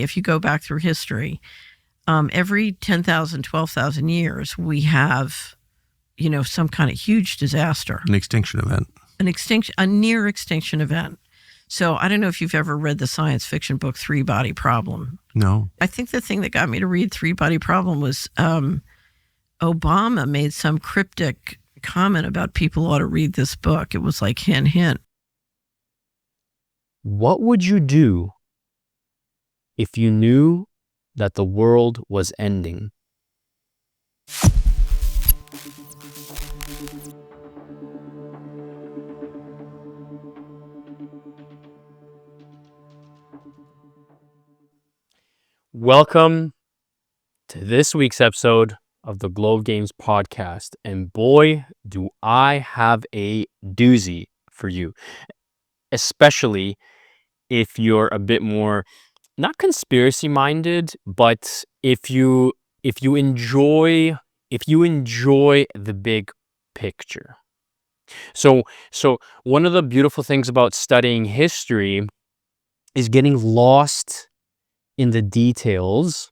If you go back through history, every 10,000, 12,000 years, we have, some kind of huge disaster. An extinction event. A near extinction event. So I don't know if you've ever read the science fiction book, Three Body Problem. No. I think the thing that got me to read Three Body Problem was Obama made some cryptic comment about people ought to read this book. It was like hint, hint. What would you do if you knew that the world was ending? Welcome to this week's episode of the Globe Games podcast. And boy, do I have a doozy for you, especially if you're a bit more, not conspiracy minded, but if you enjoy the big picture. So one of the beautiful things about studying history is getting lost in the details.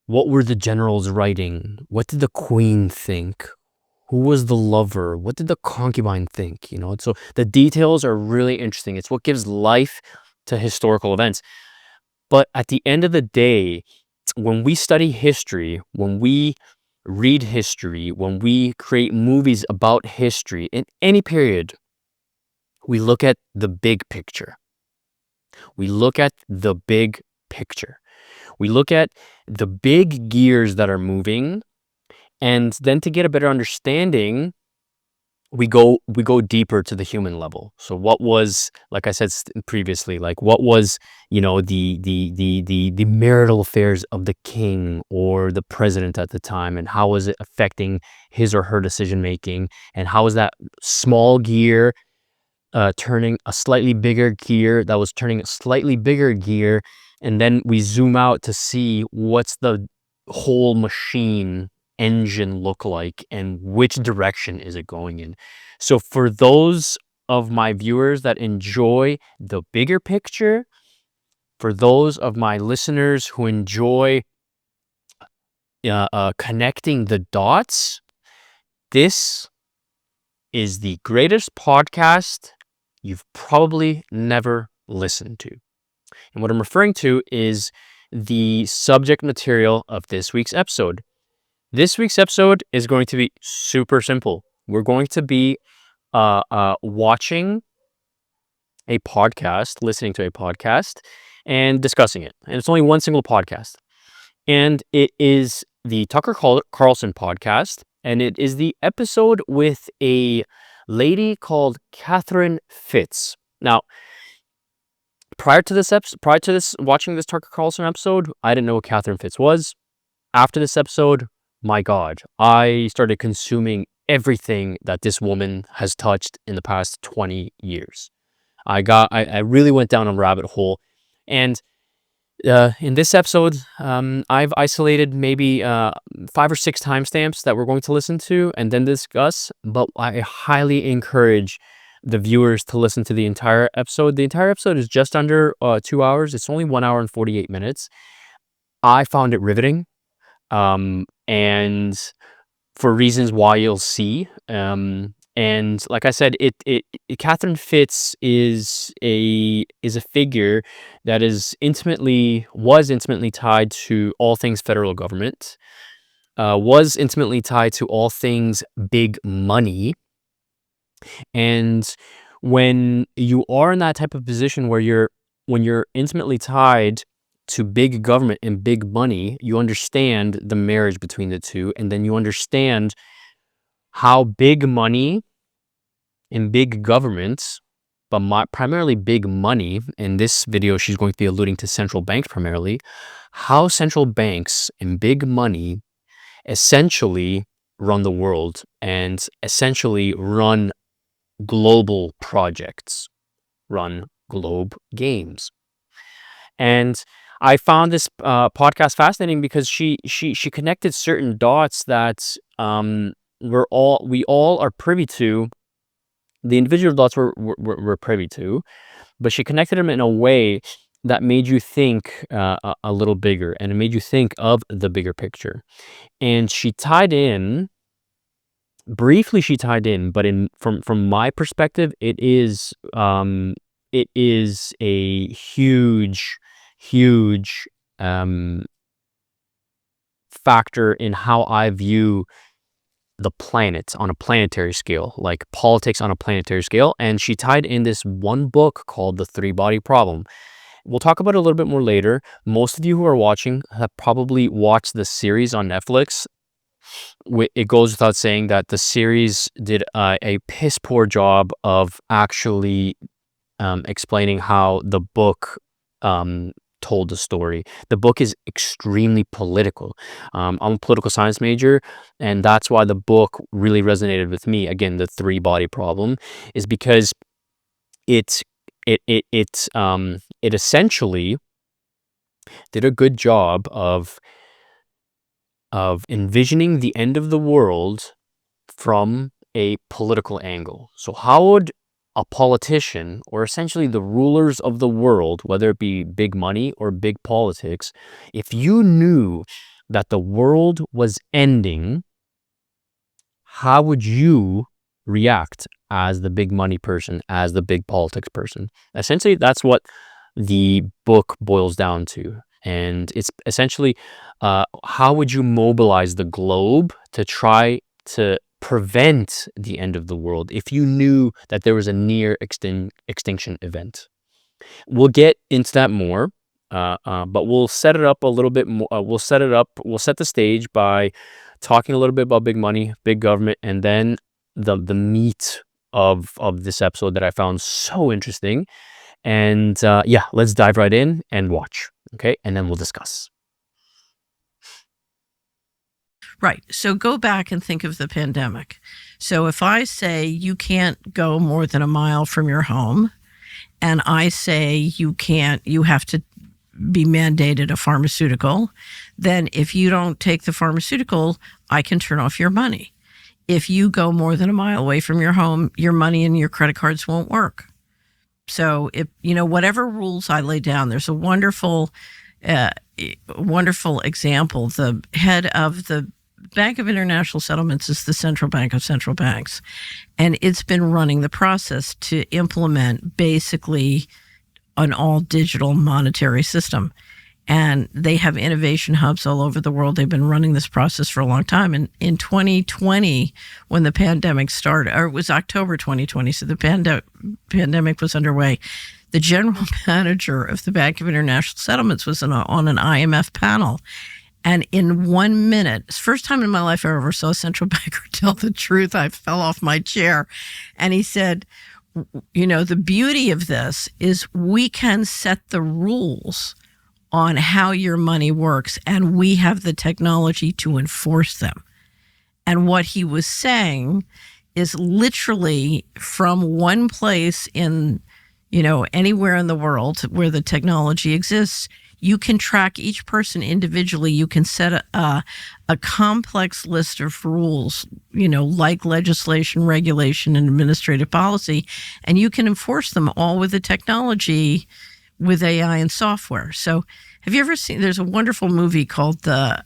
What were the generals writing? What did the queen think? Who was the lover? What did the concubine think? So the details are really interesting. It's what gives life to historical events. But at the end of the day, when we study history, when we read history, when we create movies about history in any period, we look at the big picture. We look at the big picture. We look at the big gears that are moving, and then to get a better understanding, we go deeper to the human level. So what was, like I said previously, what was, the marital affairs of the king or the president at the time, and how was it affecting his or her decision making, and how was that small gear turning a slightly bigger gear that was turning a slightly bigger gear, and then we zoom out to see what's the whole machine engine look like and which direction is it going in. So for those of my viewers that enjoy the bigger picture, for those of my listeners who enjoy connecting the dots, this is the greatest podcast you've probably never listened to. And what I'm referring to is the subject material of this week's episode. This week's episode is going to be super simple. We're going to be watching a podcast, listening to a podcast, and discussing it. And it's only one single podcast. And it is the Tucker Carlson podcast. And it is the episode with a lady called Catherine Fitz. Now, prior to watching this Tucker Carlson episode, I didn't know what Catherine Fitz was. After this episode, my God, I started consuming everything that this woman has touched in the past 20 years. I really went down a rabbit hole. And in this episode, I've isolated maybe 5 or 6 timestamps that we're going to listen to and then discuss, but I highly encourage the viewers to listen to the entire episode. The entire episode is just under 2 hours. It's only 1 hour and 48 minutes. I found it riveting, and for reasons why you'll see. And like I said, Catherine Fitz is a figure that was intimately tied to all things federal government, was intimately tied to all things big money. And when you are in that type of position where when you're intimately tied to big government and big money, you understand the marriage between the two, and then you understand how big money and big government, but primarily big money, in this video she's going to be alluding to central banks primarily, how central banks and big money essentially run the world and essentially run global projects, run globe games. And I found this podcast fascinating because she connected certain dots that we all are privy to. The individual dots we're privy to, but she connected them in a way that made you think a little bigger, and it made you think of the bigger picture. And she tied in briefly. She tied in, but from my perspective, it is a huge factor in how I view the planet on a planetary scale, like politics on a planetary scale. And she tied in this one book called The Three-Body Problem. We'll talk about it a little bit more later. Most of you who are watching have probably watched the series on Netflix. It goes without saying that the series did a piss poor job of actually explaining how the book told the story. The book is extremely political. I'm a political science major, and that's why the book really resonated with me. Again, The Three-Body Problem is because it essentially did a good job of envisioning the end of the world from a political angle. So how would a politician, or essentially the rulers of the world, whether it be big money or big politics, if you knew that the world was ending, how would you react as the big money person, as the big politics person? Essentially, that's what the book boils down to. And it's essentially, how would you mobilize the globe to try to prevent the end of the world if you knew that there was a near extinction event? We'll get into that more, but we'll set it up a little bit more. We'll set the stage by talking a little bit about big money, big government, and then the meat of this episode that I found so interesting. And yeah, let's dive right in and watch, okay? And then we'll discuss. Right. So go back and think of the pandemic. So if I say you can't go more than a mile from your home, and I say you have to be mandated a pharmaceutical, then if you don't take the pharmaceutical, I can turn off your money. If you go more than a mile away from your home, your money and your credit cards won't work. So if, whatever rules I lay down, there's a wonderful example. The head of the Bank of International Settlements is the central bank of central banks. And it's been running the process to implement basically an all digital monetary system. And they have innovation hubs all over the world. They've been running this process for a long time. And in 2020, when the pandemic started, or it was October 2020, so the pandemic was underway, the general manager of the Bank of International Settlements was on an IMF panel. And in 1 minute, it's the first time in my life I ever saw a central banker tell the truth. I fell off my chair. And he said, the beauty of this is we can set the rules on how your money works, and we have the technology to enforce them. And what he was saying is literally from one place in, anywhere in the world where the technology exists, you can track each person individually. You can set a complex list of rules, like legislation, regulation, and administrative policy, and you can enforce them all with the technology, with AI and software. So have you ever seen, there's a wonderful movie called The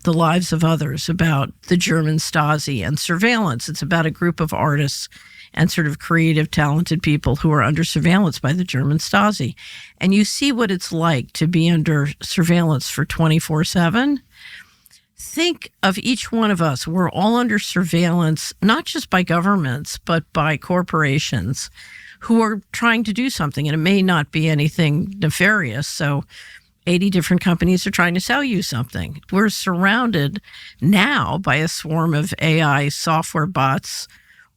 Lives of Others about the German Stasi and surveillance. It's about a group of artists and sort of creative, talented people who are under surveillance by the German Stasi. And you see what it's like to be under surveillance for 24/7. Think of each one of us. We're all under surveillance, not just by governments, but by corporations who are trying to do something. And it may not be anything nefarious. So 80 different companies are trying to sell you something. We're surrounded now by a swarm of AI software bots,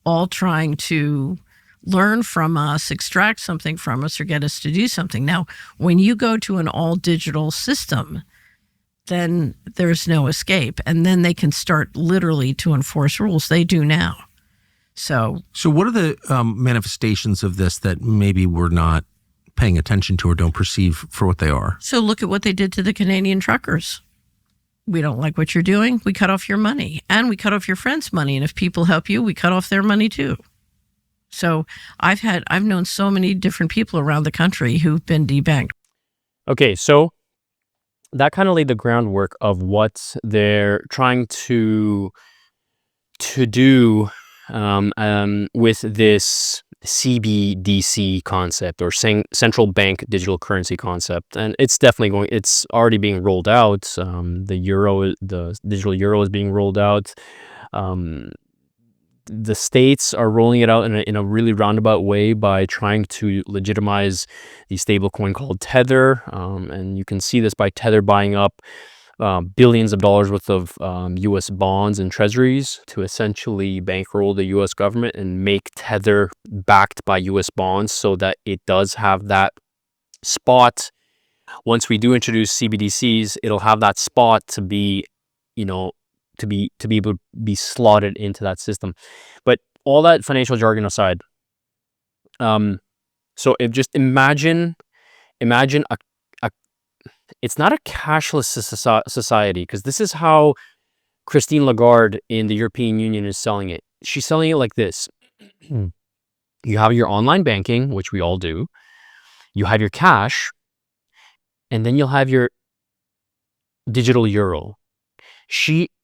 all trying to learn from us, extract something from us, or get us to do something. Now, when you go to an all-digital system, then there's no escape. And then they can start literally to enforce rules. They do now. So what are the manifestations of this that maybe we're not paying attention to or don't perceive for what they are? So look at what they did to the Canadian truckers. We don't like what you're doing. We cut off your money, and we cut off your friends' money. And if people help you, we cut off their money too. So I've known so many different people around the country who've been debanked. Okay, so that kind of laid the groundwork of what they're trying to do with this CBDC concept, or central bank digital currency concept, and it's already being rolled out. The digital euro is being rolled out. The states are rolling it out in a really roundabout way by trying to legitimize the stable coin called Tether, and you can see this by Tether buying up billions of dollars worth of U.S. bonds and treasuries to essentially bankroll the U.S. government and make Tether backed by U.S. bonds, so that it does have that spot. Once we do introduce CBDCs, it'll have that spot to be, to be able to be slotted into that system. But all that financial jargon aside, so if just imagine a it's not a cashless society, because this is how Christine Lagarde in the European Union is selling it. She's selling it like this. You have your online banking, which we all do. You have your cash, and then you'll have your digital euro.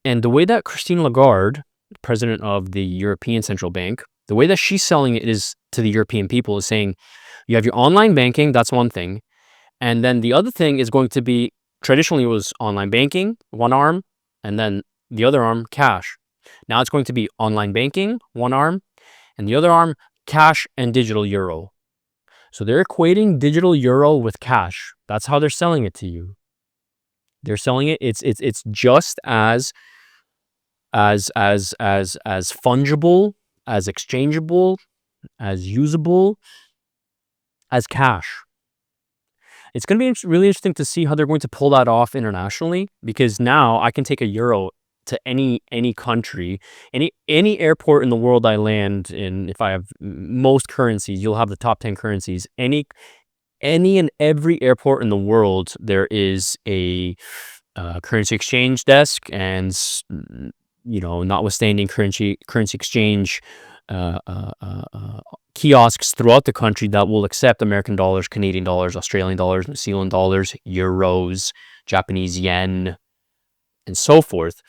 And the way that Christine Lagarde, president of the European Central Bank, the way that she's selling it is to the European people is saying, you have your online banking, that's one thing. And then the other thing is going to be, traditionally it was online banking, one arm, and then the other arm, cash. Now it's going to be online banking, one arm, and the other arm, cash and digital euro. So they're equating digital euro with cash. That's how they're selling it to you. They're selling it. It's just as fungible, as exchangeable, as usable as cash. It's going to be really interesting to see how they're going to pull that off internationally, because now I can take a euro to any country, any airport in the world I land in. If I have most currencies, you'll have the top 10 currencies. Any and every airport in the world, there is a currency exchange desk, and notwithstanding currency exchange kiosks throughout the country that will accept American dollars, Canadian dollars, Australian dollars, New Zealand dollars, euros, Japanese yen, and so forth.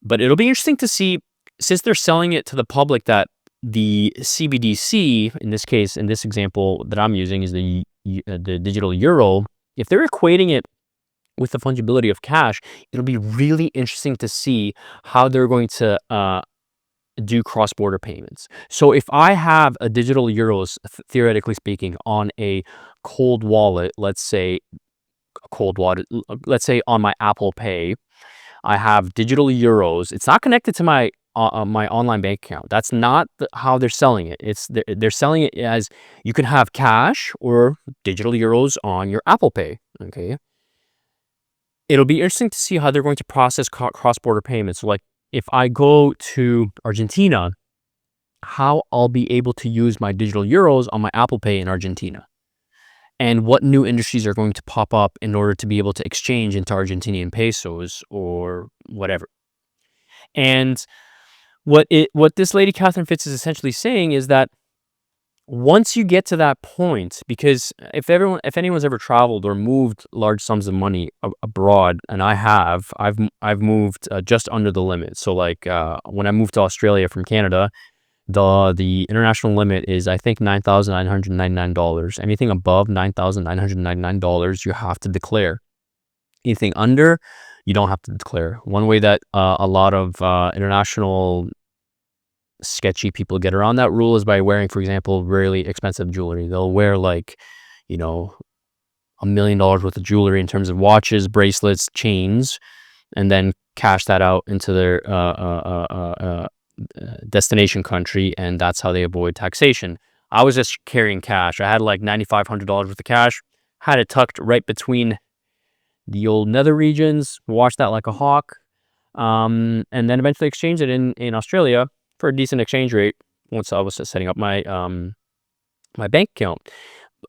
But it'll be interesting to see, since they're selling it to the public, that the CBDC, in this case, in this example that I'm using, is the digital euro. If they're equating it with the fungibility of cash, it'll be really interesting to see how they're going to do cross-border payments. So if I have a digital euros, theoretically speaking, on a cold wallet, let's say on my Apple Pay, I have digital euros. It's not connected to my online bank account. That's not how they're selling it. They're selling it as you can have cash or digital euros on your Apple Pay. Okay. It'll be interesting to see how they're going to process cross-border payments. Like if I go to Argentina, how I'll be able to use my digital euros on my Apple Pay in Argentina, and what new industries are going to pop up in order to be able to exchange into Argentinian pesos or whatever. And what this lady Catherine Fitz is essentially saying is that once you get to that point, because if anyone's ever traveled or moved large sums of money abroad, and I've moved just under the limit. So like when I moved to Australia from Canada, the international limit is, I think, $9,999. Anything above $9,999, you have to declare. Anything under, you don't have to declare. One way that a lot of international sketchy people get around that rule is by wearing, for example, really expensive jewelry. They'll wear like, $1 million worth of jewelry in terms of watches, bracelets, chains, and then cash that out into their destination country, and that's how they avoid taxation. I was just carrying cash. I had like $9,500 worth of cash, had it tucked right between the old nether regions, watched that like a hawk, and then eventually exchanged it in Australia for a decent exchange rate once I was setting up my my bank account.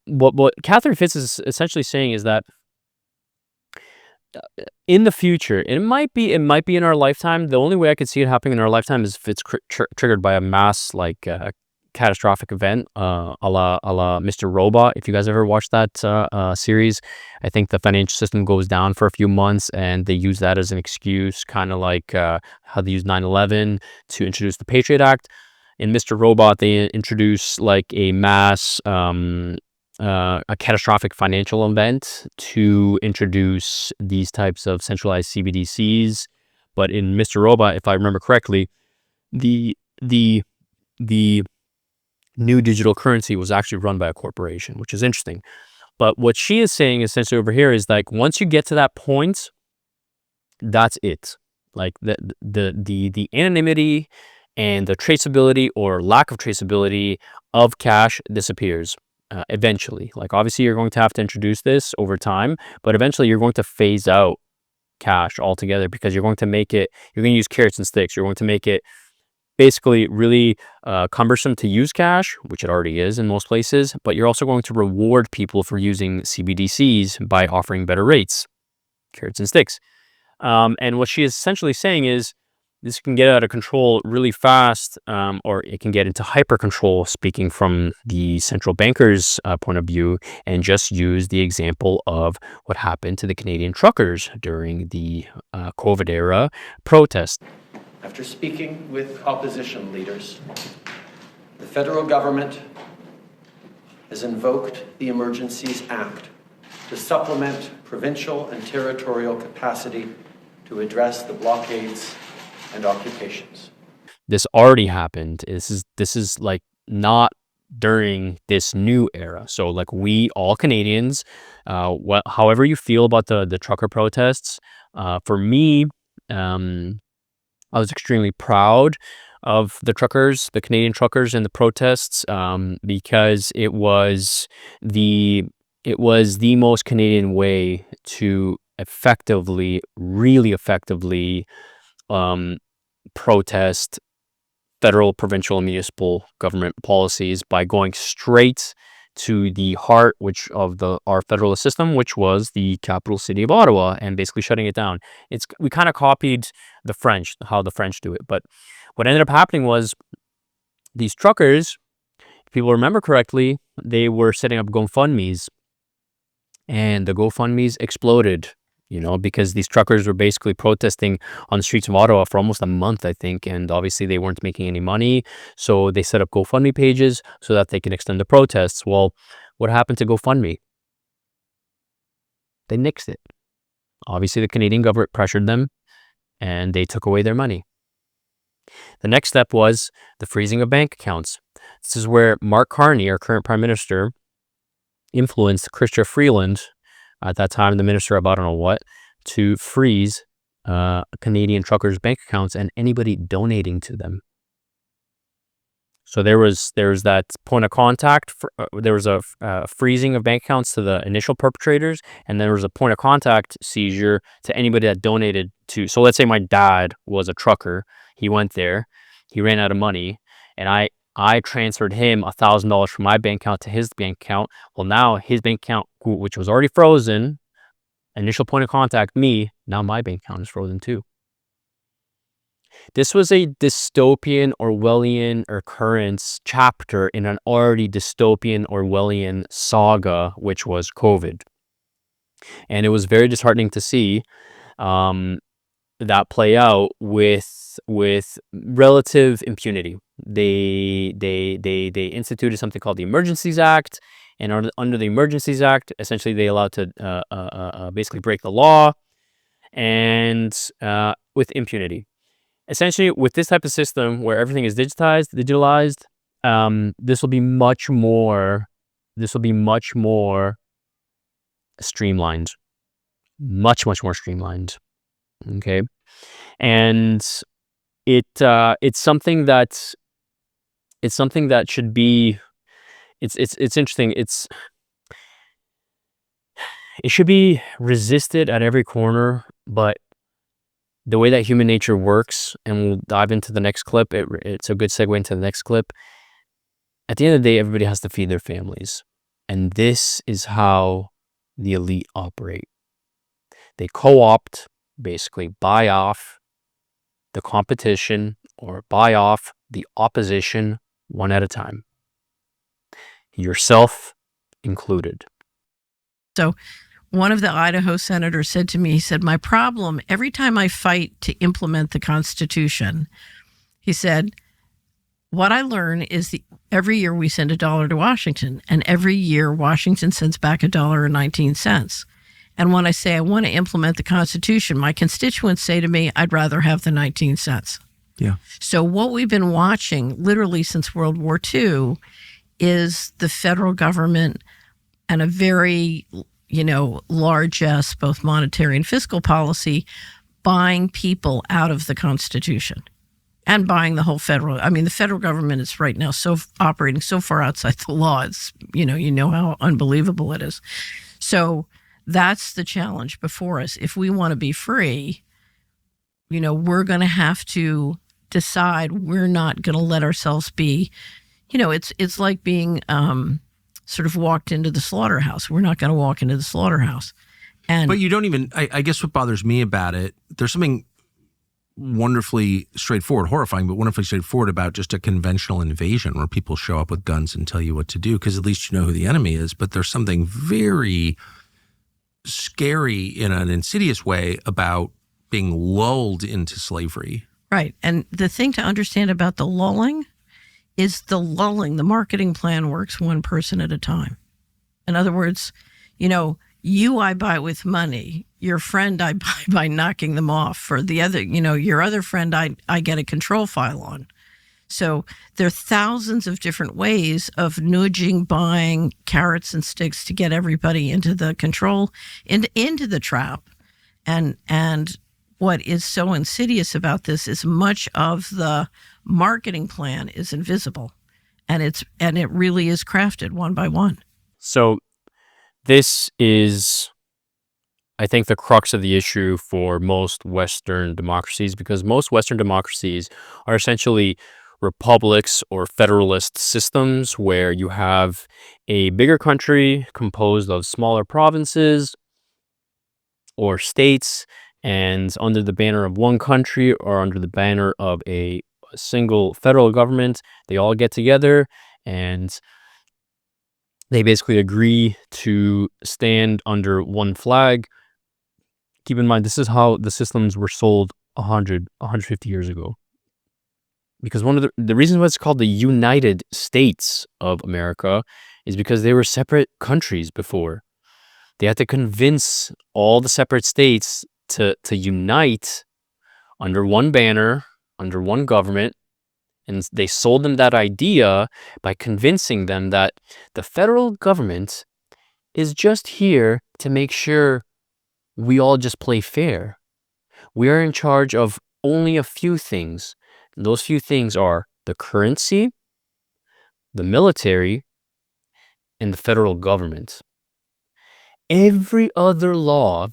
What Catherine Fitz is essentially saying is that in the future, it might be in our lifetime. The only way I could see it happening in our lifetime is if it's triggered by a mass catastrophic event, a la Mr. Robot. If you guys ever watched that series, I think the financial system goes down for a few months, and they use that as an excuse, kind of like how they use 9/11 to introduce the Patriot Act. In Mr. Robot, they introduce like a catastrophic financial event to introduce these types of centralized CBDCs. But in Mr. Robot, if I remember correctly, the the new digital currency was actually run by a corporation, which is interesting. But what she is saying essentially over here is like, once you get to that point, that's it. Like the anonymity and the traceability or lack of traceability of cash disappears eventually. Like, obviously you're going to have to introduce this over time, but eventually you're going to phase out cash altogether, because you're going to use carrots and sticks. You're going to make it basically really cumbersome to use cash, which it already is in most places, but you're also going to reward people for using CBDCs by offering better rates, carrots and sticks. And what she is essentially saying is this can get out of control really fast, or it can get into hyper control, speaking from the central banker's point of view, and just use the example of what happened to the Canadian truckers during the COVID era protest. After speaking with opposition leaders, the federal government has invoked the Emergencies Act to supplement provincial and territorial capacity to address the blockades and occupations. This already happened. This is like not during this new era. So like, we all Canadians, however you feel about the trucker protests, for me, I was extremely proud of the Canadian truckers and the protests, because it was the most Canadian way to really effectively protest federal, provincial, and municipal government policies by going straight to the heart of our federalist system, which was the capital city of Ottawa, and basically shutting it down. We kind of copied the French, how the French do it. But what ended up happening was these truckers, if people remember correctly, they were setting up GoFundMes, and the GoFundMes exploded, because these truckers were basically protesting on the streets of Ottawa for almost a month, I think, and obviously they weren't making any money, so they set up GoFundMe pages so that they can extend the protests. Well, what happened to GoFundMe? They nixed it. Obviously, the Canadian government pressured them, and they took away their money. The next step was the freezing of bank accounts. This is where Mark Carney, our current Prime Minister, influenced Chrystia Freeland, at that time the Minister of I don't know what, to freeze Canadian truckers' bank accounts and anybody donating to them. So there's that point of contact. There was a freezing of bank accounts to the initial perpetrators, and there was a point of contact seizure to anybody that donated to. So let's say my dad was a trucker. He went there, he ran out of money, and I transferred him $1,000 from my bank account to his bank account. Well, now his bank account, which was already frozen, initial point of contact, me, now my bank account is frozen too. This was a dystopian Orwellian occurrence chapter in an already dystopian Orwellian saga, which was COVID. And it was very disheartening to see that play out with relative impunity. They instituted something called the Emergencies Act, and under the Emergencies Act, essentially they allowed to basically break the law, and with impunity. Essentially, with this type of system where everything is digitalized, this will be much more streamlined, much more streamlined. Okay, and it's something that should be. It's interesting. It should be resisted at every corner, but the way that human nature works, and we'll dive into the next clip, it's a good segue into the next clip. At the end of the day, everybody has to feed their families. And this is how the elite operate. They co-opt, basically buy off the competition or buy off the opposition one at a time, yourself included. So one of the Idaho senators said to me, he said, my problem, every time I fight to implement the Constitution, he said, what I learn is every year we send $1 to Washington, and every year Washington sends back $1.19. And when I say I want to implement the Constitution, my constituents say to me, I'd rather have the 19 cents. Yeah. So what we've been watching literally since World War II is the federal government and a very, largesse, both monetary and fiscal policy, buying people out of the Constitution and buying the whole the federal government is right now operating so far outside the law. It's, how unbelievable it is. So that's the challenge before us. If we want to be free, we're going to have to decide we're not going to let ourselves be, it's like being sort of walked into the slaughterhouse. We're not going to walk into the slaughterhouse. But you don't even, I guess what bothers me about it, there's something wonderfully straightforward, horrifying, but wonderfully straightforward about just a conventional invasion where people show up with guns and tell you what to do, because at least you know who the enemy is. But there's something very scary in an insidious way about being lulled into slavery. Right. And the thing to understand about the lulling is the marketing plan works one person at a time. In other words, I buy with money. Your friend I buy by knocking them off. For the other, your other friend I get a control file on. So there are thousands of different ways of nudging, buying carrots and sticks to get everybody into the control, into the trap. And what is so insidious about this is much of the marketing plan is invisible, and it really is crafted one by one. So this is, I think, the crux of the issue for most Western democracies, because most Western democracies are essentially republics or federalist systems where you have a bigger country composed of smaller provinces or states, and under the banner of one country or under the banner of a single federal government, they all get together and they basically agree to stand under one flag. Keep in mind, this is how the systems were sold 150 years ago. Because one of the reasons why it's called the United States of America is because they were separate countries before. They had to convince all the separate states to unite under one banner, under one government, and they sold them that idea by convincing them that the federal government is just here to make sure we all just play fair. We are in charge of only a few things. And those few things are the currency, the military, and the federal government. Every other law,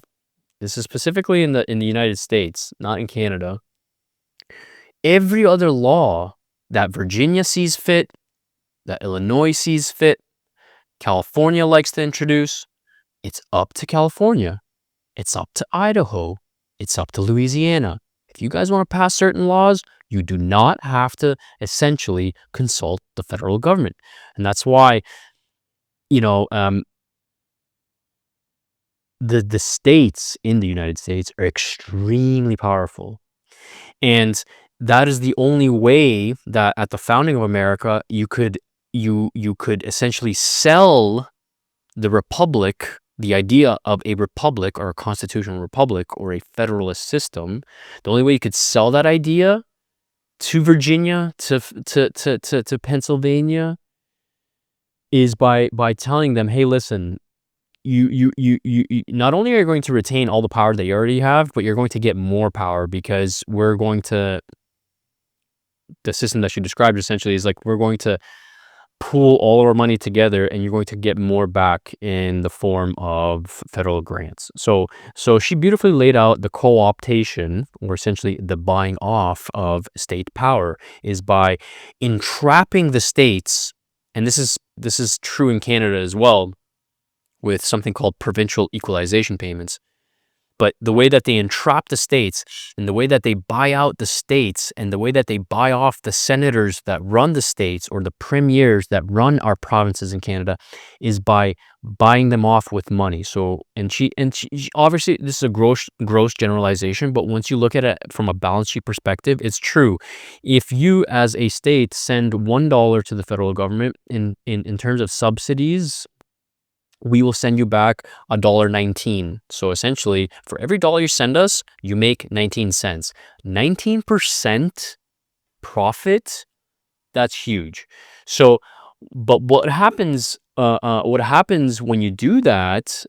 this is specifically in the United States, not in Canada, every other law that Virginia sees fit, that Illinois sees fit, California likes to introduce, it's up to California. It's up to Idaho. It's up to Louisiana. If you guys want to pass certain laws, you do not have to essentially consult the federal government. And that's why, the states in the United States are extremely powerful. And that is the only way that at the founding of America, you could essentially sell the republic, the idea of a republic or a constitutional republic or a federalist system. The only way you could sell that idea to Virginia, to Pennsylvania, is by telling them, hey, listen, you not only are you going to retain all the power that you already have, but you're going to get more power, because the system that you described essentially is like, we're going to pool all our money together and you're going to get more back in the form of federal grants. So she beautifully laid out the co-optation, or essentially the buying off of state power, is by entrapping the states. And this is true in Canada as well, with something called provincial equalization payments. But the way that they entrap the states, and the way that they buy out the states, and the way that they buy off the senators that run the states, or the premiers that run our provinces in Canada, is by buying them off with money. So, she obviously, this is a gross generalization, but once you look at it from a balance sheet perspective, it's true. If you as a state send $1 to the federal government in terms of subsidies, we will send you back $1.19. So essentially, for every dollar you send us, you make 19 cents. 19% profit, that's huge. So, but what happens when you do that,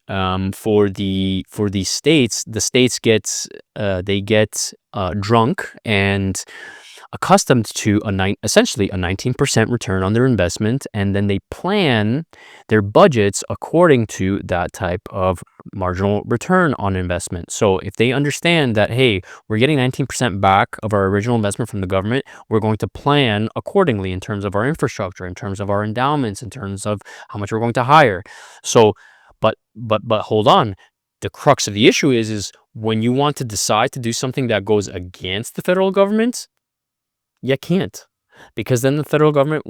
for the states, the states get drunk and accustomed to essentially a 19% return on their investment, and then they plan their budgets according to that type of marginal return on investment. So if they understand that, hey, we're getting 19% back of our original investment from the government, we're going to plan accordingly in terms of our infrastructure, in terms of our endowments, in terms of how much we're going to hire. So, but hold on. The crux of the issue is when you want to decide to do something that goes against the federal government, you can't, because then the federal government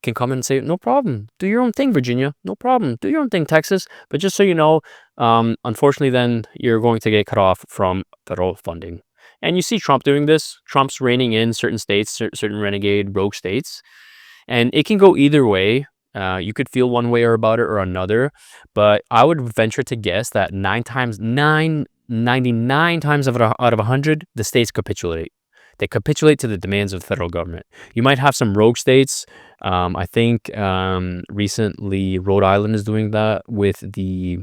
can come in and say, no problem, do your own thing, Virginia, no problem, do your own thing, Texas. But just so you know, unfortunately, then you're going to get cut off from federal funding. And you see Trump doing this. Trump's reining in certain states, certain renegade rogue states, and it can go either way. You could feel one way or about it or another, but I would venture to guess that 99 times out of 100, the states capitulate. They capitulate to the demands of the federal government. You might have some rogue states. I think recently Rhode Island is doing that with the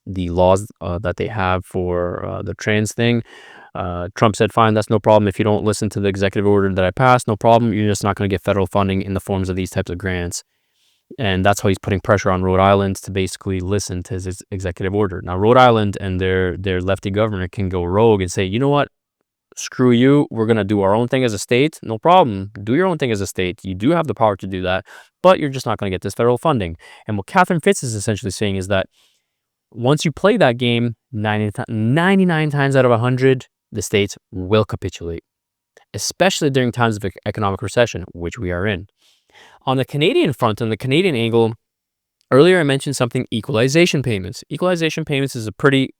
laws that they have for the trans thing. Trump said, fine, that's no problem. If you don't listen to the executive order that I passed, no problem. You're just not going to get federal funding in the forms of these types of grants. And that's how he's putting pressure on Rhode Island to basically listen to his executive order. Now, Rhode Island and their lefty governor can go rogue and say, you know what? Screw you, we're going to do our own thing as a state. No problem. Do your own thing as a state. You do have the power to do that, but you're just not going to get this federal funding. And what Catherine Fitz is essentially saying is that once you play that game, 99 times out of 100, the states will capitulate, especially during times of economic recession, which we are in. On the Canadian front, on the Canadian angle, earlier I mentioned something, equalization payments. Equalization payments is a pretty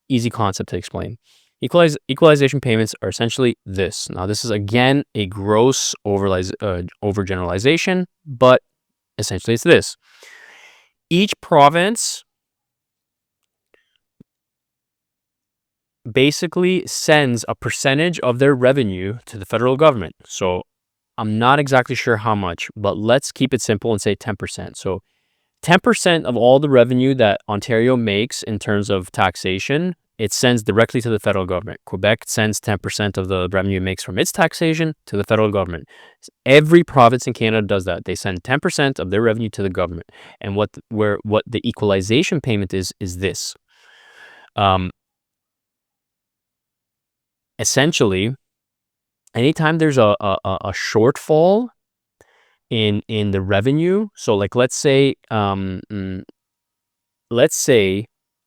easy concept to explain. Equalization payments are essentially this. Now, this is again a gross overgeneralization, but essentially it's this. Each province basically sends a percentage of their revenue to the federal government. So I'm not exactly sure how much, but let's keep it simple and say 10%. So 10% of all the revenue that Ontario makes in terms of taxation, it sends directly to the federal government. Quebec sends 10% of the revenue it makes from its taxation to the federal government. Every province in Canada does that. They send 10% of their revenue to the government. And what the equalization payment is this. Essentially, anytime there's a shortfall in the revenue, so like let's say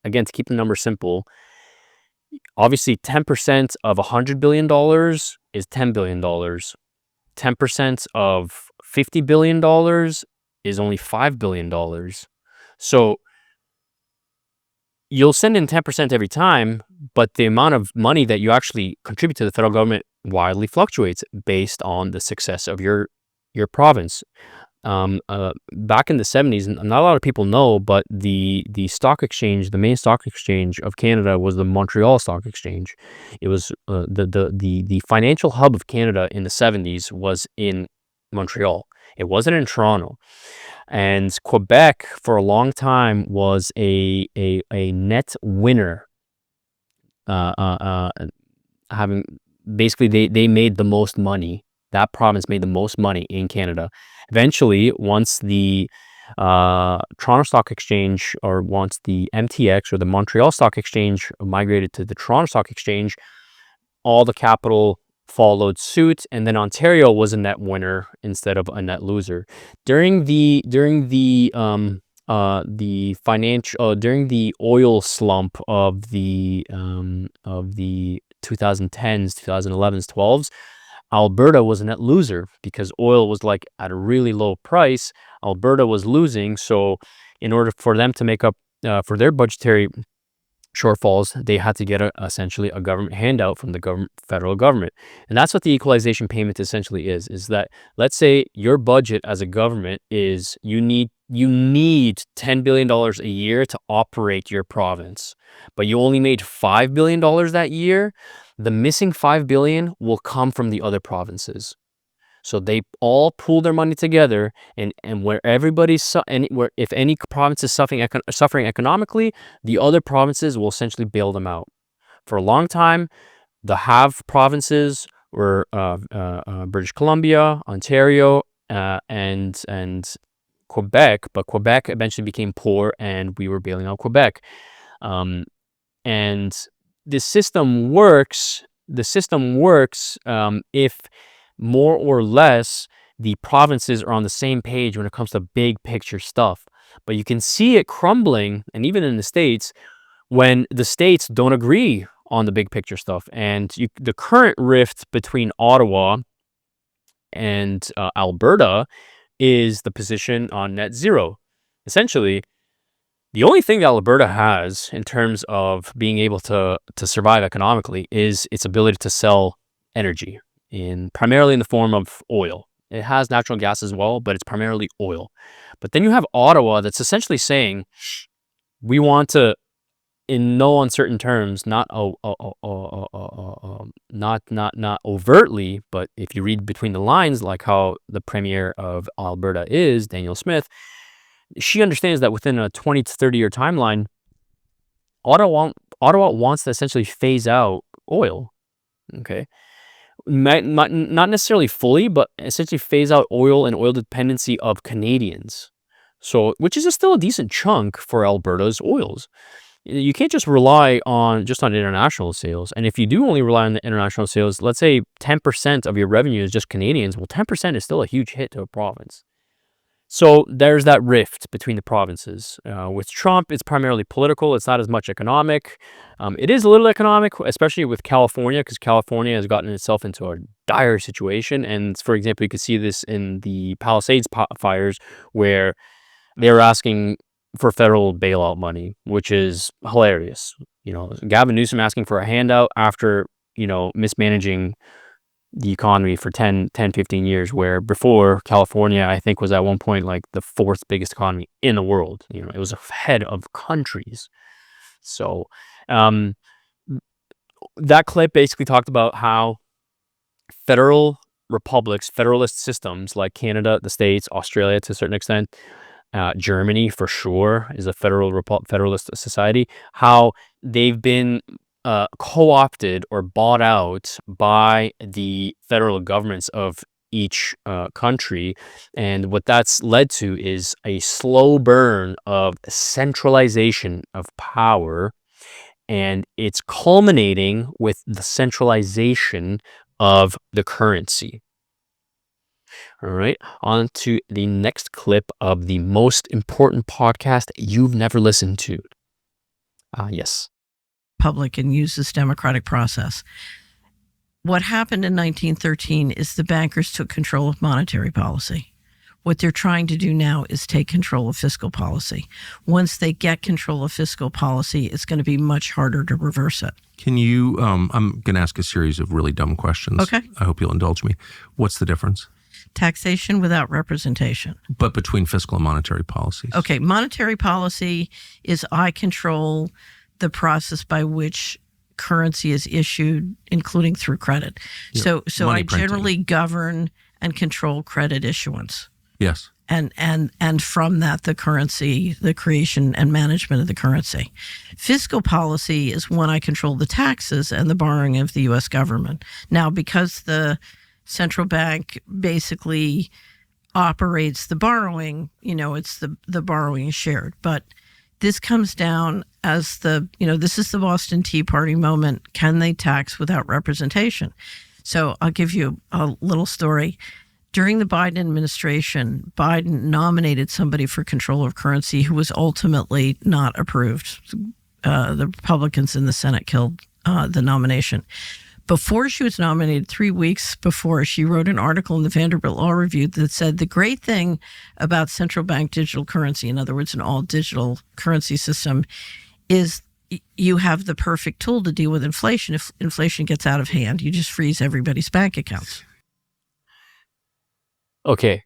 again, to keep the number simple, obviously 10% of $100 billion is $10 billion. 10% of $50 billion is only $5 billion. So you'll send in 10% every time, but the amount of money that you actually contribute to the federal government wildly fluctuates based on the success of your province. Back in the 70s, not a lot of people know, but the stock exchange, the main stock exchange of Canada was the Montreal Stock Exchange. It was the financial hub of Canada in the 70s was in Montreal. It wasn't in Toronto. And Quebec for a long time was a net winner. Having basically they made the most money. That province made the most money in Canada. Eventually, once the Toronto Stock Exchange, or once the MTX or the Montreal Stock Exchange migrated to the Toronto Stock Exchange, all the capital followed suit, and then Ontario was a net winner instead of a net loser. During the during the oil slump of the 2010s, 2011s, 12s, Alberta was a net loser because oil was like at a really low price. Alberta was losing, so in order for them to make up for their budgetary shortfalls, they had to get essentially a government handout from the federal government. And that's what the equalization payment essentially is that, let's say your budget as a government is you need $10 billion a year to operate your province, but you only made $5 billion that year. The missing $5 billion will come from the other provinces. So they all pool their money together, and where if any province is suffering economically, the other provinces will essentially bail them out. For a long time, the have provinces were British Columbia, Ontario, and Quebec, but Quebec eventually became poor, and we were bailing out Quebec. And the system works. If more or less the provinces are on the same page when it comes to big picture stuff. But you can see it crumbling, and even in the States, when the states don't agree on the big picture stuff. And the current rift between Ottawa and Alberta is the position on net zero. Essentially, the only thing that Alberta has in terms of being able to survive economically is its ability to sell energy, primarily in the form of oil. It has natural gas as well, but it's primarily oil. But then you have Ottawa that's essentially saying, we want to, in no uncertain terms, not overtly, but if you read between the lines, like how the Premier of Alberta is, Danielle Smith, she understands that within a 20 to 30 year timeline, Ottawa wants to essentially phase out oil. Okay. Not necessarily fully, but essentially phase out oil and oil dependency of Canadians. So, which is still a decent chunk for Alberta's oils. You can't just rely on international sales. And if you do only rely on the international sales, let's say 10% of your revenue is just Canadians. Well, 10% is still a huge hit to a province. So there's that rift between the provinces. With Trump, it's primarily political. It's not as much economic. It is a little economic, especially with California, because California has gotten itself into a dire situation. And for example, you could see this in the Palisades fires, where they're asking for federal bailout money, which is hilarious. Gavin Newsom asking for a handout after, mismanaging the economy for 10, 15 years, where before California, I think, was at one point like the fourth biggest economy in the world. It was ahead of countries. So that clip basically talked about how federal republics, federalist systems like Canada, the States, Australia to a certain extent, Germany for sure is a federalist society, how they've been co-opted or bought out by the federal governments of each country. And what that's led to is a slow burn of centralization of power. And it's culminating with the centralization of the currency. All right, on to the next clip of the most important podcast you've never listened to. Yes. Public and use this democratic process. What happened in 1913 is the bankers took control of monetary policy. What they're trying to do now is take control of fiscal policy. Once they get control of fiscal policy, it's going to be much harder to reverse it. Can you, I'm going to ask a series of really dumb questions. Okay. I hope you'll indulge me. What's the difference? Taxation without representation. But between fiscal and monetary policies. Okay, monetary policy is I control the process by which currency is issued, including through credit. Yeah, So I generally govern and control credit issuance. Yes. And from that, the currency, the creation and management of the currency. Fiscal policy is when I control the taxes and the borrowing of the U.S. government. Now, because the central bank basically operates the borrowing, it's the borrowing is shared. But this comes down as this is the Boston Tea Party moment. Can they tax without representation? So I'll give you a little story. during the Biden administration, Biden nominated somebody for control of currency who was ultimately not approved. The Republicans in the Senate killed the nomination. Before she was nominated, 3 weeks before, she wrote an article in the Vanderbilt Law Review that said the great thing about central bank digital currency, in other words, an all digital currency system, is you have the perfect tool to deal with inflation. If inflation gets out of hand, you just freeze everybody's bank accounts. Okay.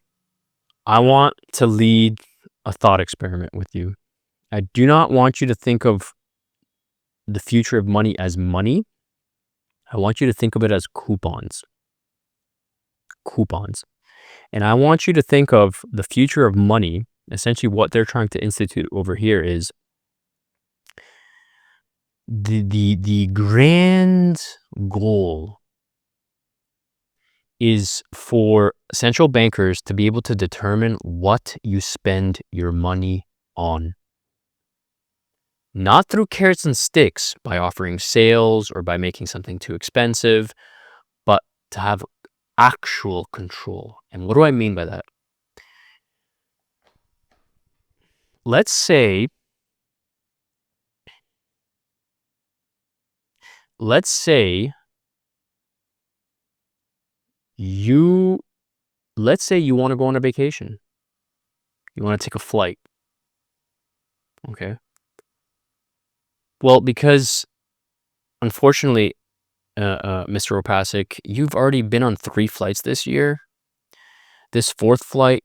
I want to lead a thought experiment with you. I do not want you to think of the future of money as money. I want you to think of it as coupons. Coupons. And I want you to think of the future of money. Essentially, what they're trying to institute over here is the grand goal is for central bankers to be able to determine what you spend your money on. Not through carrots and sticks by offering sales or by making something too expensive, but to have actual control. And what do I mean by that? Let's say you want to go on a vacation. You want to take a flight. Okay. Well, because unfortunately, Mr. Opasek, you've already been on 3 flights this year. This 4th flight,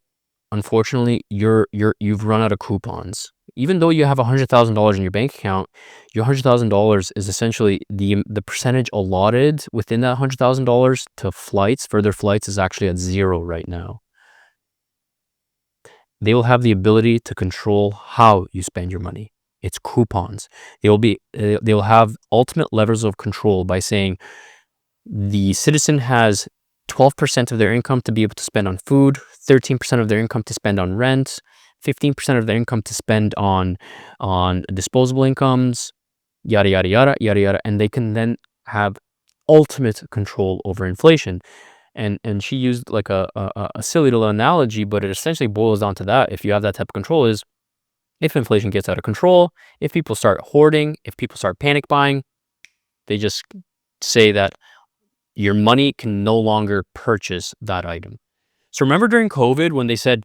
unfortunately, you've run out of coupons. Even though you have $100,000 in your bank account, your $100,000 is essentially the percentage allotted within that $100,000 to flights, further flights, is actually at 0 right now. They will have the ability to control how you spend your money. It's coupons. They will have ultimate levels of control by saying the citizen has 12% of their income to be able to spend on food, 13% of their income to spend on rent, 15% of their income to spend on disposable incomes, yada, yada, yada, yada, yada. And they can then have ultimate control over inflation. And she used like a silly little analogy, but it essentially boils down to that. If you have that type of control, is if inflation gets out of control, if people start hoarding, if people start panic buying, they just say that your money can no longer purchase that item. So remember during COVID when they said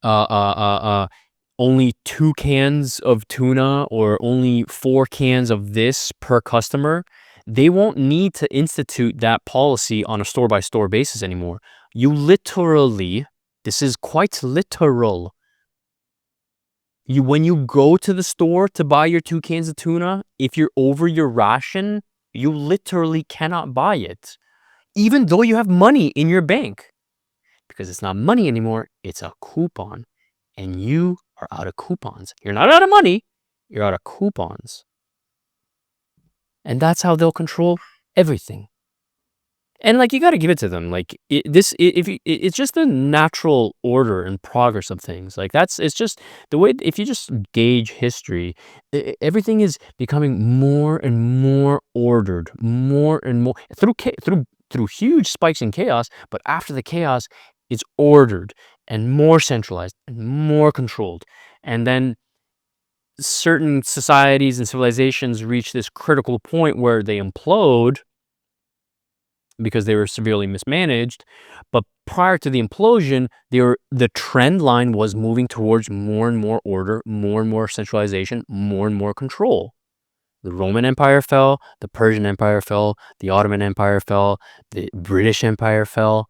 only 2 cans of tuna or only 4 cans of this per customer? They won't need to institute that policy on a store-by-store basis anymore. You literally, this is quite literal. When you go to the store to buy your 2 cans of tuna, if you're over your ration, you literally cannot buy it, even though you have money in your bank. Because it's not money anymore, it's a coupon. And you are out of coupons. You're not out of money, you're out of coupons. And that's how they'll control everything. And like, you got to give it to them. Like it's just the natural order and progress of things. Like it's just the way, if you just gauge history, everything is becoming more and more ordered, more and more through huge spikes in chaos. But after the chaos, it's ordered and more centralized and more controlled. And then certain societies and civilizations reach this critical point where they implode because they were severely mismanaged. But prior to the implosion, the trend line was moving towards more and more order, more and more centralization, more and more control. The Roman Empire fell, the Persian Empire fell, the Ottoman Empire fell, the British Empire fell.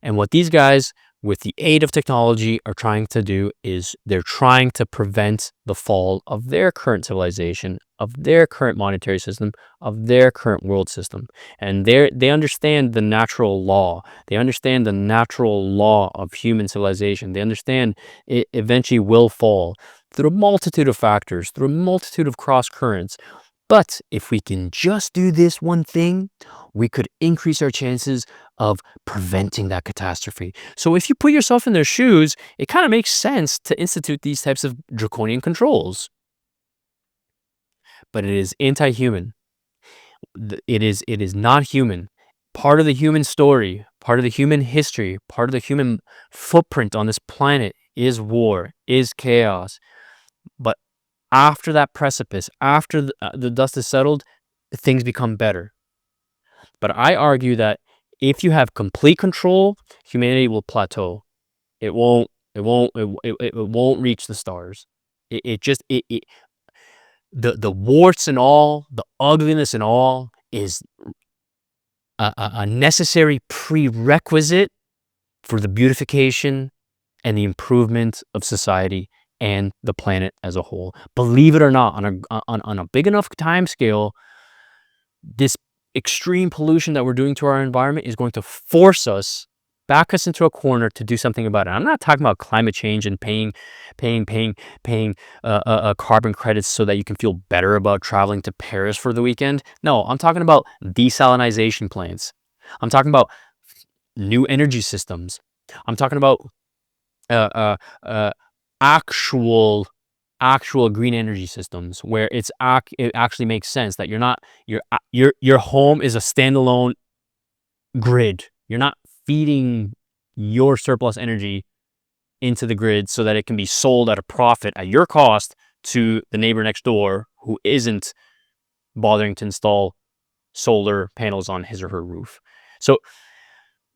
And what these guys, with the aid of technology, are trying to do is they're trying to prevent the fall of their current civilization, of their current monetary system, of their current world system. And they understand the natural law. They understand the natural law of human civilization. They understand it eventually will fall through a multitude of factors, through a multitude of cross currents. But if we can just do this one thing, we could increase our chances of preventing that catastrophe. So if you put yourself in their shoes, it kind of makes sense to institute these types of draconian controls. But it is anti-human. It is not human. Part of the human story, part of the human history, part of the human footprint on this planet is war, is chaos. But after that precipice, after the dust is settled, things become better. But I argue that if you have complete control, humanity will plateau. It won't reach the stars. The warts and all, the ugliness and all is a necessary prerequisite for the beautification and the improvement of society and the planet as a whole. Believe it or not, on a big enough time scale, this extreme pollution that we're doing to our environment is going to back us into a corner to do something about it. I'm not talking about climate change and paying carbon credits so that you can feel better about traveling to Paris for the weekend. No, I'm talking about desalinization plants. I'm talking about new energy systems. I'm talking about actual green energy systems where it actually makes sense that your home is a standalone grid. You're not feeding your surplus energy into the grid so that it can be sold at a profit at your cost to the neighbor next door who isn't bothering to install solar panels on his or her roof. So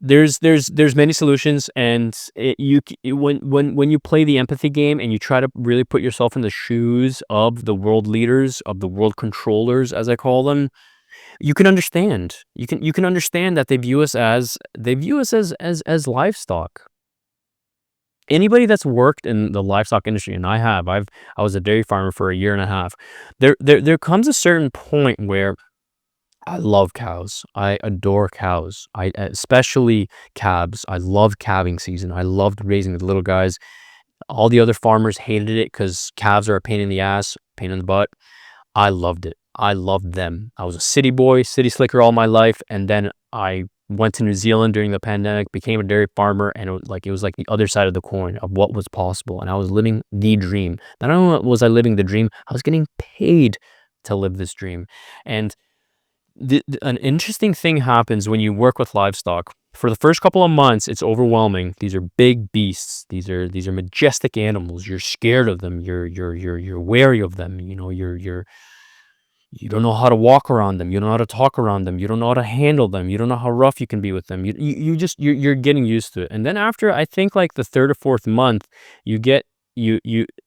there's many solutions, and when you play the empathy game and you try to really put yourself in the shoes of the world leaders, of the world controllers, as I call them, you can understand. You can understand that they view us as livestock. Anybody that's worked in the livestock industry, and I was a dairy farmer for a year and a half. There comes a certain point where I love cows. I adore cows. Especially calves. I loved calving season. I loved raising the little guys. All the other farmers hated it because calves are a pain in the ass, pain in the butt. I loved it. I loved them. I was a city boy, city slicker all my life, and then I went to New Zealand during the pandemic, became a dairy farmer, and it was like the other side of the coin of what was possible, and I was living the dream. Not only was I living the dream, I was getting paid to live this dream. And an interesting thing happens when you work with livestock. For the first couple of months, it's overwhelming. These are big beasts. These are majestic animals. You're scared of them. You're wary of them. You know, you don't know how to walk around them. You don't know how to talk around them. You don't know how to handle them. You don't know how rough you can be with them. You're getting used to it. And then after, I think like the third or fourth month, you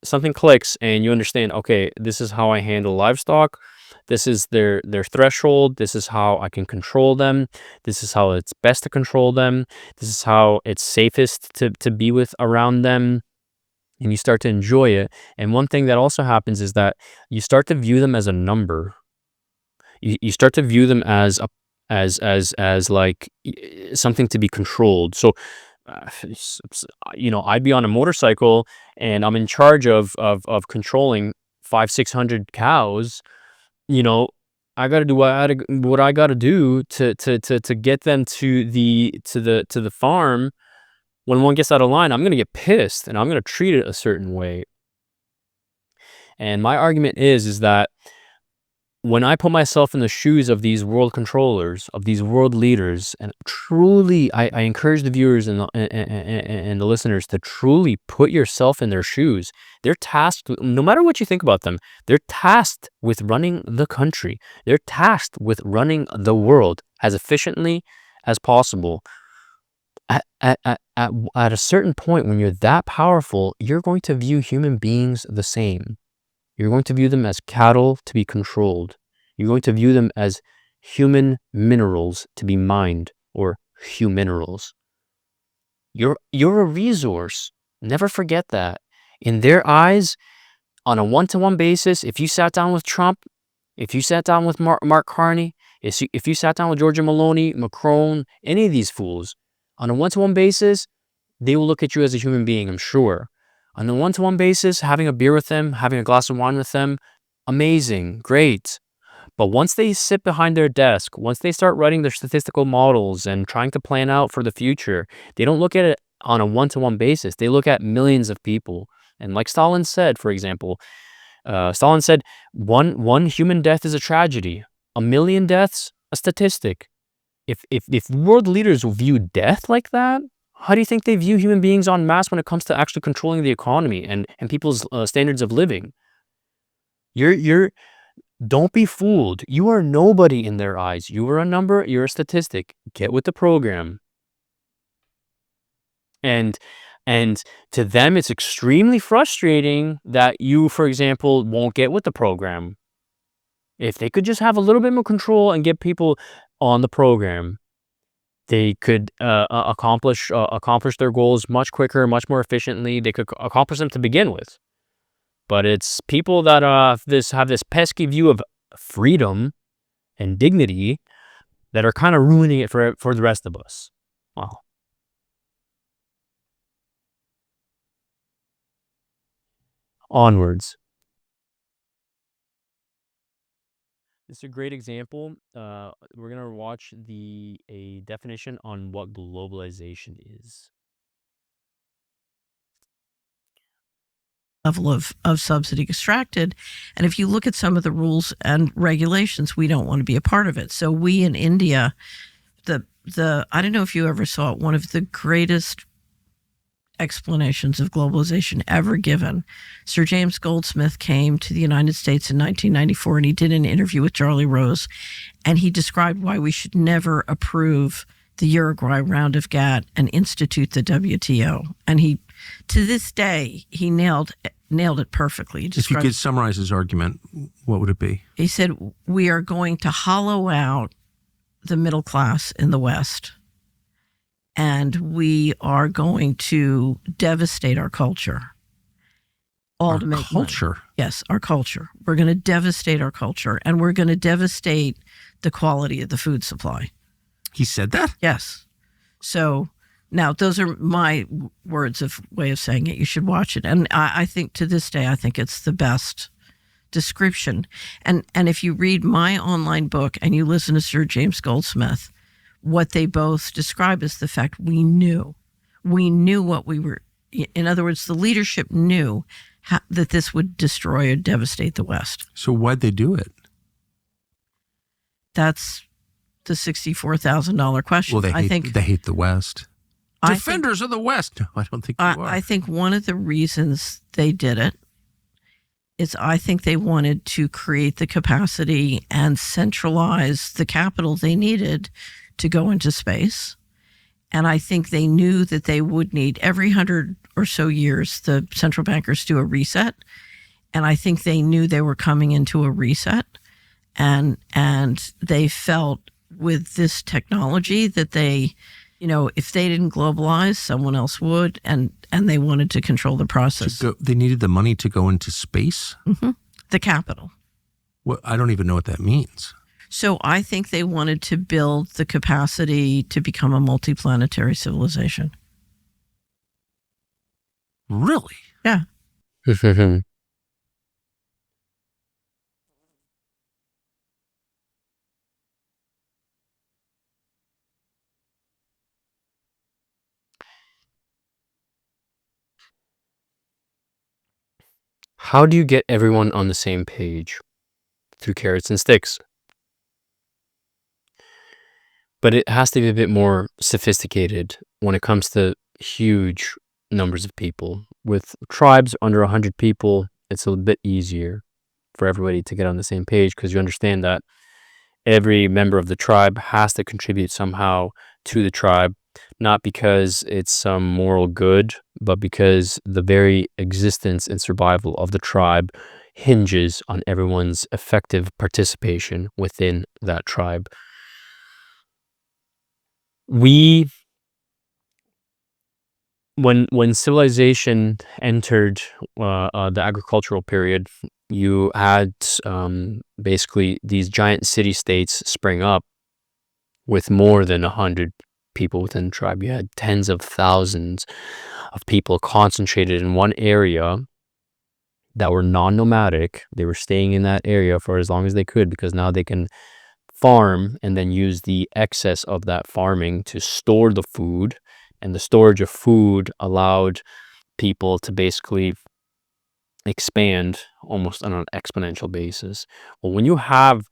something clicks and you understand, okay, this is how I handle livestock. This is their threshold. This is how I can control them. This is how it's best to control them. This is how it's safest to be with around them. And you start to enjoy it. And one thing that also happens is that you start to view them as a number. You start to view them as like something to be controlled. So, I'd be on a motorcycle and I'm in charge of controlling 500-600 cows. I got to do what I got to do to get them to the farm. When one gets out of line, I'm going to get pissed and I'm going to treat it a certain way. And my argument is that when I put myself in the shoes of these world controllers, of these world leaders, and truly, I encourage the viewers and the listeners to truly put yourself in their shoes. They're tasked, no matter what you think about them, they're tasked with running the country. They're tasked with running the world as efficiently as possible. At a certain point, when you're that powerful, you're going to view human beings the same. You're going to view them as cattle to be controlled. You're going to view them as human minerals to be mined, or huminerals. You're a resource. Never forget that. In their eyes, on a one-to-one basis, if you sat down with Trump, if you sat down with Mark Carney, if you sat down with Giorgia Meloni, Macron, any of these fools, on a one-to-one basis, they will look at you as a human being, I'm sure. On a one-to-one basis, having a beer with them, having a glass of wine with them, amazing, great. But once they sit behind their desk, once they start writing their statistical models and trying to plan out for the future, they don't look at it on a one-to-one basis. They look at millions of people. And like Stalin said, for example, Stalin said, one human death is a tragedy. 1 million deaths, a statistic. if world leaders view death like that, how do you think they view human beings en masse when it comes to actually controlling the economy and people's standards of living? Don't be fooled. You are nobody in their eyes. You are a number. You're a statistic. Get with the program. And to them, it's extremely frustrating that you, for example, won't get with the program. If they could just have a little bit more control and get people on the program, they could accomplish their goals much quicker, much more efficiently. They could accomplish them to begin with. But it's people that have this pesky view of freedom and dignity that are kind of ruining it for the rest of us. Wow. Onwards. This is a great example. We're gonna watch a definition on what globalization is. Level of subsidy extracted. And if you look at some of the rules and regulations, we don't want to be a part of it. So we in India, I don't know if you ever saw it, one of the greatest explanations of globalization ever given. Sir James Goldsmith came to the United States in 1994 and he did an interview with Charlie Rose, and he described why we should never approve the Uruguay round of GATT and institute the WTO. And he, to this day, he nailed it perfectly. If you could summarize his argument, what would it be? He said, we are going to hollow out the middle class in the West, and we are going to devastate our culture. All to make culture? Money. Yes, our culture. We're going to devastate our culture, and we're going to devastate the quality of the food supply. He said that? Yes. So now those are my way of saying it. You should watch it. And I think to this day, I think it's the best description. And if you read my online book and you listen to Sir James Goldsmith, what they both describe is the fact we knew what we were. In other words, the leadership knew that this would destroy or devastate the West. So why'd they do it? That's the $64,000 question. Well, they hate the West. Defenders of the West. No, I don't think you are. I think one of the reasons they did it is I think they wanted to create the capacity and centralize the capital they needed to go into space. And I think they knew that they would need every 100 or so years, the central bankers do a reset. And I think they knew they were coming into a reset. And they felt with this technology that they, if they didn't globalize, someone else would. And they wanted to control the process. They needed the money to go into space? Mm-hmm. The capital. Well, I don't even know what that means. So I think they wanted to build the capacity to become a multiplanetary civilization. Really? Yeah. How do you get everyone on the same page? Through carrots and sticks. But it has to be a bit more sophisticated when it comes to huge numbers of people. With tribes under 100 people, it's a bit easier for everybody to get on the same page because you understand that every member of the tribe has to contribute somehow to the tribe, not because it's some moral good, but because the very existence and survival of the tribe hinges on everyone's effective participation within that tribe. When civilization entered the agricultural period, you had basically these giant city-states spring up with more than 100 people within the tribe. You had tens of thousands of people concentrated in one area that were non-nomadic. They were staying in that area for as long as they could because now they can farm and then use the excess of that farming to store the food. And the storage of food allowed people to basically expand almost on an exponential basis. Well, when you have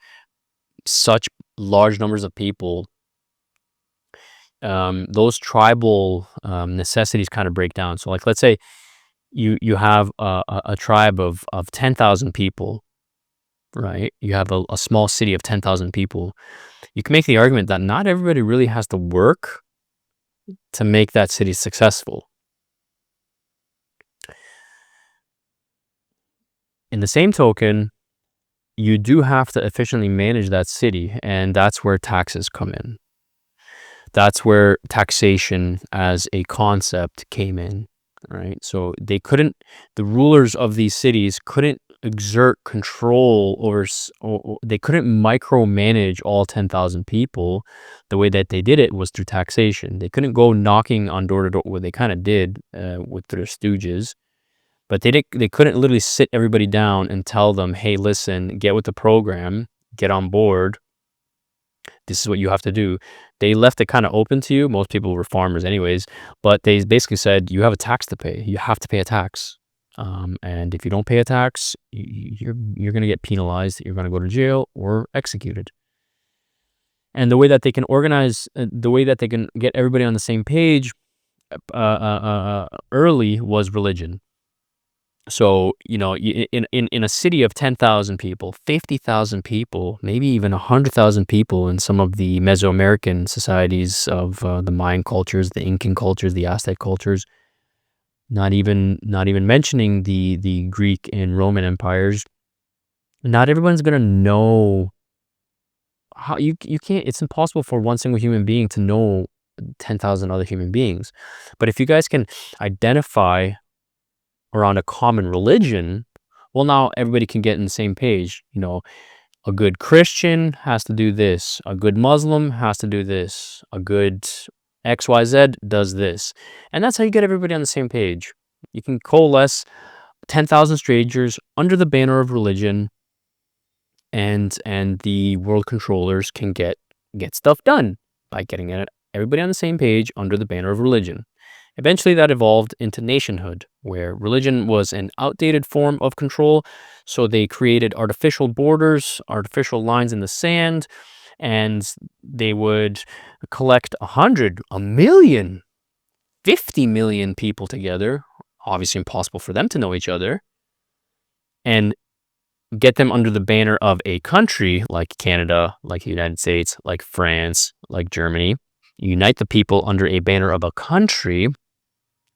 such large numbers of people those tribal necessities kind of break down. So like, let's say you have a tribe of 10,000 people, right? You have a small city of 10,000 people. You can make the argument that not everybody really has to work to make that city successful. In the same token, you do have to efficiently manage that city, and that's where taxes come in. That's where taxation as a concept came in, right? So the rulers of these cities couldn't exert control over, or they couldn't micromanage all 10,000 people. The way that they did it was through taxation. They couldn't go knocking on door to door. Well, they kind of did with their stooges, but they couldn't literally sit everybody down and tell them, hey, listen, get with the program, get on board. This is what you have to do. They left it kind of open to you. Most people were farmers anyways, but they basically said, you have a tax to pay. You have to pay a tax. And if you don't pay a tax, you're going to get penalized. You're going to go to jail or executed. And the way that they can organize, the way that they can get everybody on the same page early was religion. So, in a city of 10,000 people, 50,000 people, maybe even 100,000 people in some of the Mesoamerican societies of the Mayan cultures, the Incan cultures, the Aztec cultures, not even mentioning the Greek and Roman empires, not everyone's going to know how you can't, it's impossible for one single human being to know 10,000 other human beings. But if you guys can identify around a common religion, well, now everybody can get in the same page. A good Christian has to do this. A good Muslim has to do this. A good XYZ does this. And that's how you get everybody on the same page. You can coalesce 10,000 strangers under the banner of religion, and the world controllers can get stuff done by getting everybody on the same page under the banner of religion. Eventually, that evolved into nationhood, where religion was an outdated form of control. So they created artificial borders, artificial lines in the sand, and they would collect 100, 1 million, 50 million people together. Obviously impossible for them to know each other. And get them under the banner of a country like Canada, like the United States, like France, like Germany. Unite the people under a banner of a country,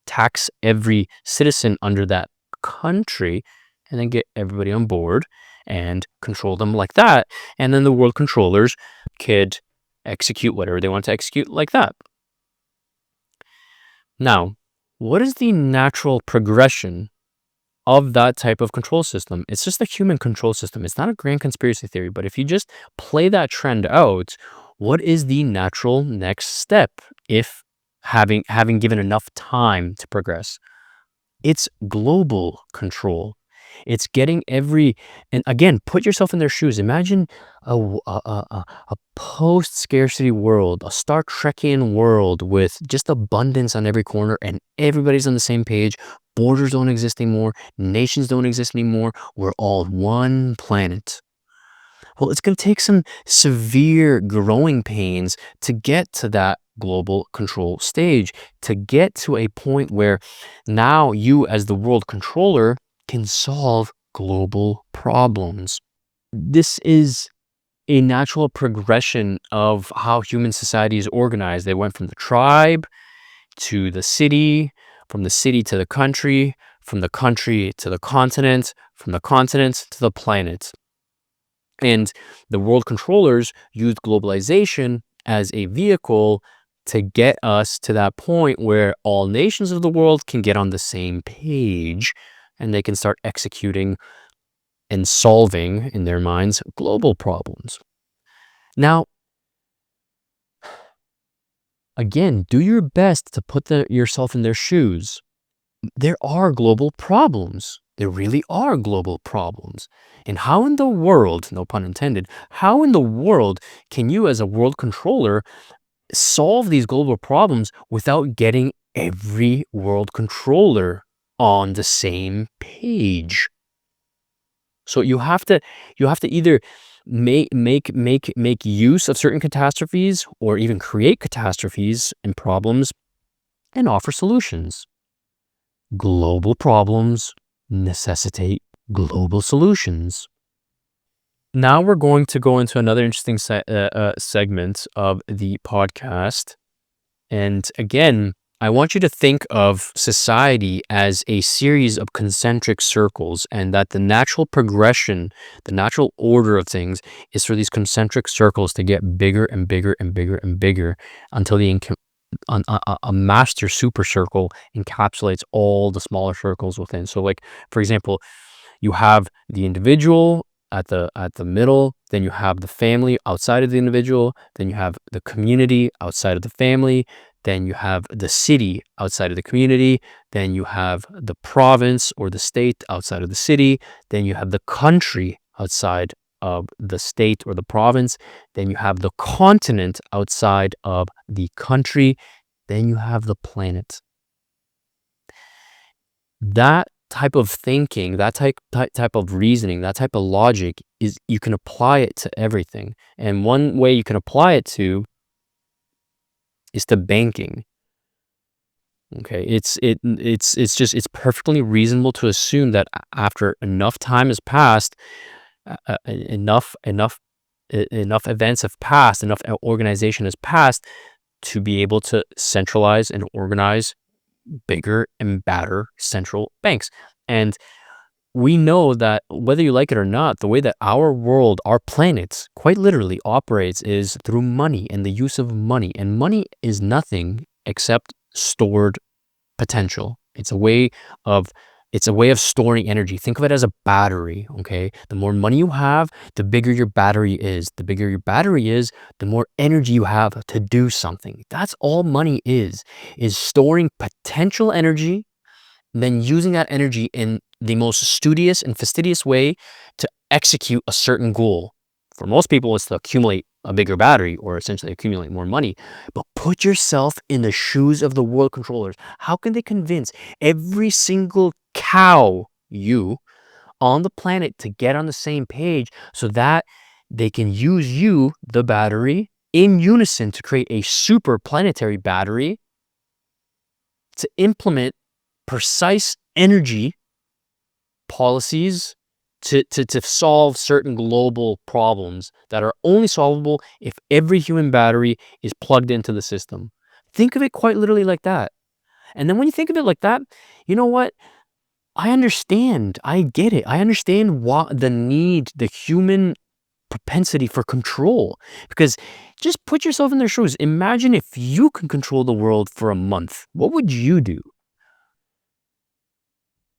tax every citizen under that country, and then get everybody on board and control them like that. And then the world controllers could execute whatever they want to execute like that. Now, what is the natural progression of that type of control system? It's just a human control system. It's not a grand conspiracy theory, but if you just play that trend out, what is the natural next step if having given enough time to progress? It's global control. It's getting and again, put yourself in their shoes. Imagine a post-scarcity world, a Star Trekian world with just abundance on every corner, and everybody's on the same page. Borders don't exist anymore. Nations don't exist anymore. We're all one planet. Well, it's going to take some severe growing pains to get to that global control stage, to get to a point where now you, as the world controller, can solve global problems. This is a natural progression of how human society is organized. They went from the tribe to the city, from the city to the country, from the country to the continent, from the continent to the planet. And the world controllers used globalization as a vehicle to get us to that point where all nations of the world can get on the same page, and they can start executing and solving, in their minds, global problems. Now, again, do your best to put yourself in their shoes. There are global problems. There really are global problems. And how in the world, no pun intended, how in the world can you as a world controller solve these global problems without getting every world controller on the same page? So you have to either make use of certain catastrophes or even create catastrophes and problems and offer solutions. Global problems necessitate global solutions. Now we're going to go into another interesting segment of the podcast. And again, I want you to think of society as a series of concentric circles, and that the natural progression, the natural order of things is for these concentric circles to get bigger and bigger and bigger and bigger until a master super circle encapsulates all the smaller circles within. So like, for example, you have the individual at the middle, then you have the family outside of the individual, then you have the community outside of the family, then you have the city outside of the community, then you have the province or the state outside of the city, then you have the country outside of the state or the province, then you have the continent outside of the country, then you have the planet. That type of thinking, that type of reasoning, that type of logic is, you can apply it to everything. And one way you can apply it to is to banking. Okay, it's perfectly reasonable to assume that after enough time has passed, enough events have passed, enough organization has passed to be able to centralize and organize bigger and badder central banks. And we know that whether you like it or not, the way that our world, our planet, quite literally operates is through money and the use of money. And money is nothing except stored potential. It's a way of storing energy. Think of it as a battery, okay? The more money you have, the bigger your battery is. The bigger your battery is, the more energy you have to do something. That's all money is storing potential energy, then using that energy in the most studious and fastidious way to execute a certain goal. For most people, it's to accumulate a bigger battery or essentially accumulate more money. But put yourself in the shoes of the world controllers. How can they convince every single cow on the planet to get on the same page so that they can use you, the battery, in unison to create a super planetary battery to implement precise energy policies to solve certain global problems that are only solvable if every human battery is plugged into the system. Think of it quite literally like that. And then when you think of it like that, you know what? I understand. I get it. I understand the human propensity for control. Because just put yourself in their shoes. Imagine if you can control the world for a month. What would you do?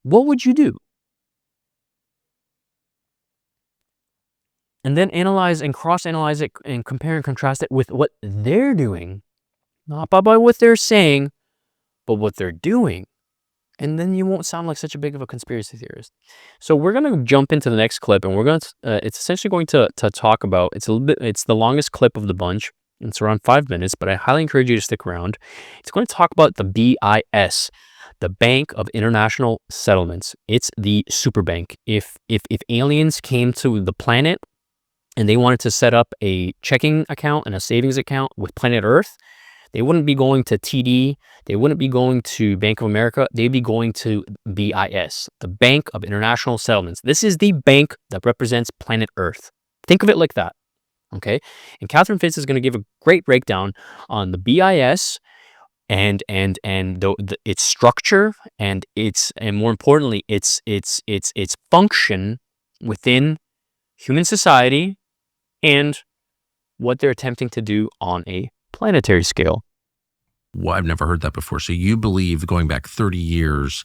What would you do? And then analyze and cross-analyze it and compare and contrast it with what they're doing. Not by what they're saying, but what they're doing. And then you won't sound like such a big of a conspiracy theorist. So we're going to jump into the next clip, and we're going to, it's essentially going to talk about, it's the longest clip of the bunch. It's around 5 minutes, but I highly encourage you to stick around. It's going to talk about the BIS, the Bank of International Settlements. It's the super bank. If aliens came to the planet and they wanted to set up a checking account and a savings account with planet Earth, they wouldn't be going to TD. They wouldn't be going to Bank of America. They'd be going to BIS, the Bank of International Settlements. This is the bank that represents planet Earth. Think of it like that, okay? And Catherine Fitz is going to give a great breakdown on the BIS and its structure and more importantly its function within human society and what they're attempting to do on a planetary scale. Well, I've never heard that before. So you believe, going back 30 years,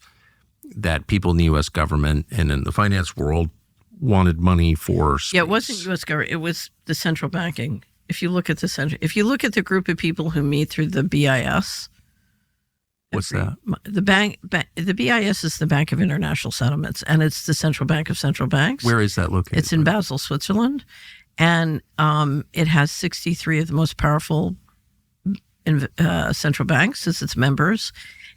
that people in the U.S. government and in the finance world wanted money for space? Yeah, it wasn't U.S. government. It was the central banking. If you look at the group of people who meet through the BIS. What's that? The BIS is the Bank of International Settlements, and it's the central bank of central banks. Where is that located? It's in Basel, Switzerland, and it has 63 of the most powerful central banks as its members,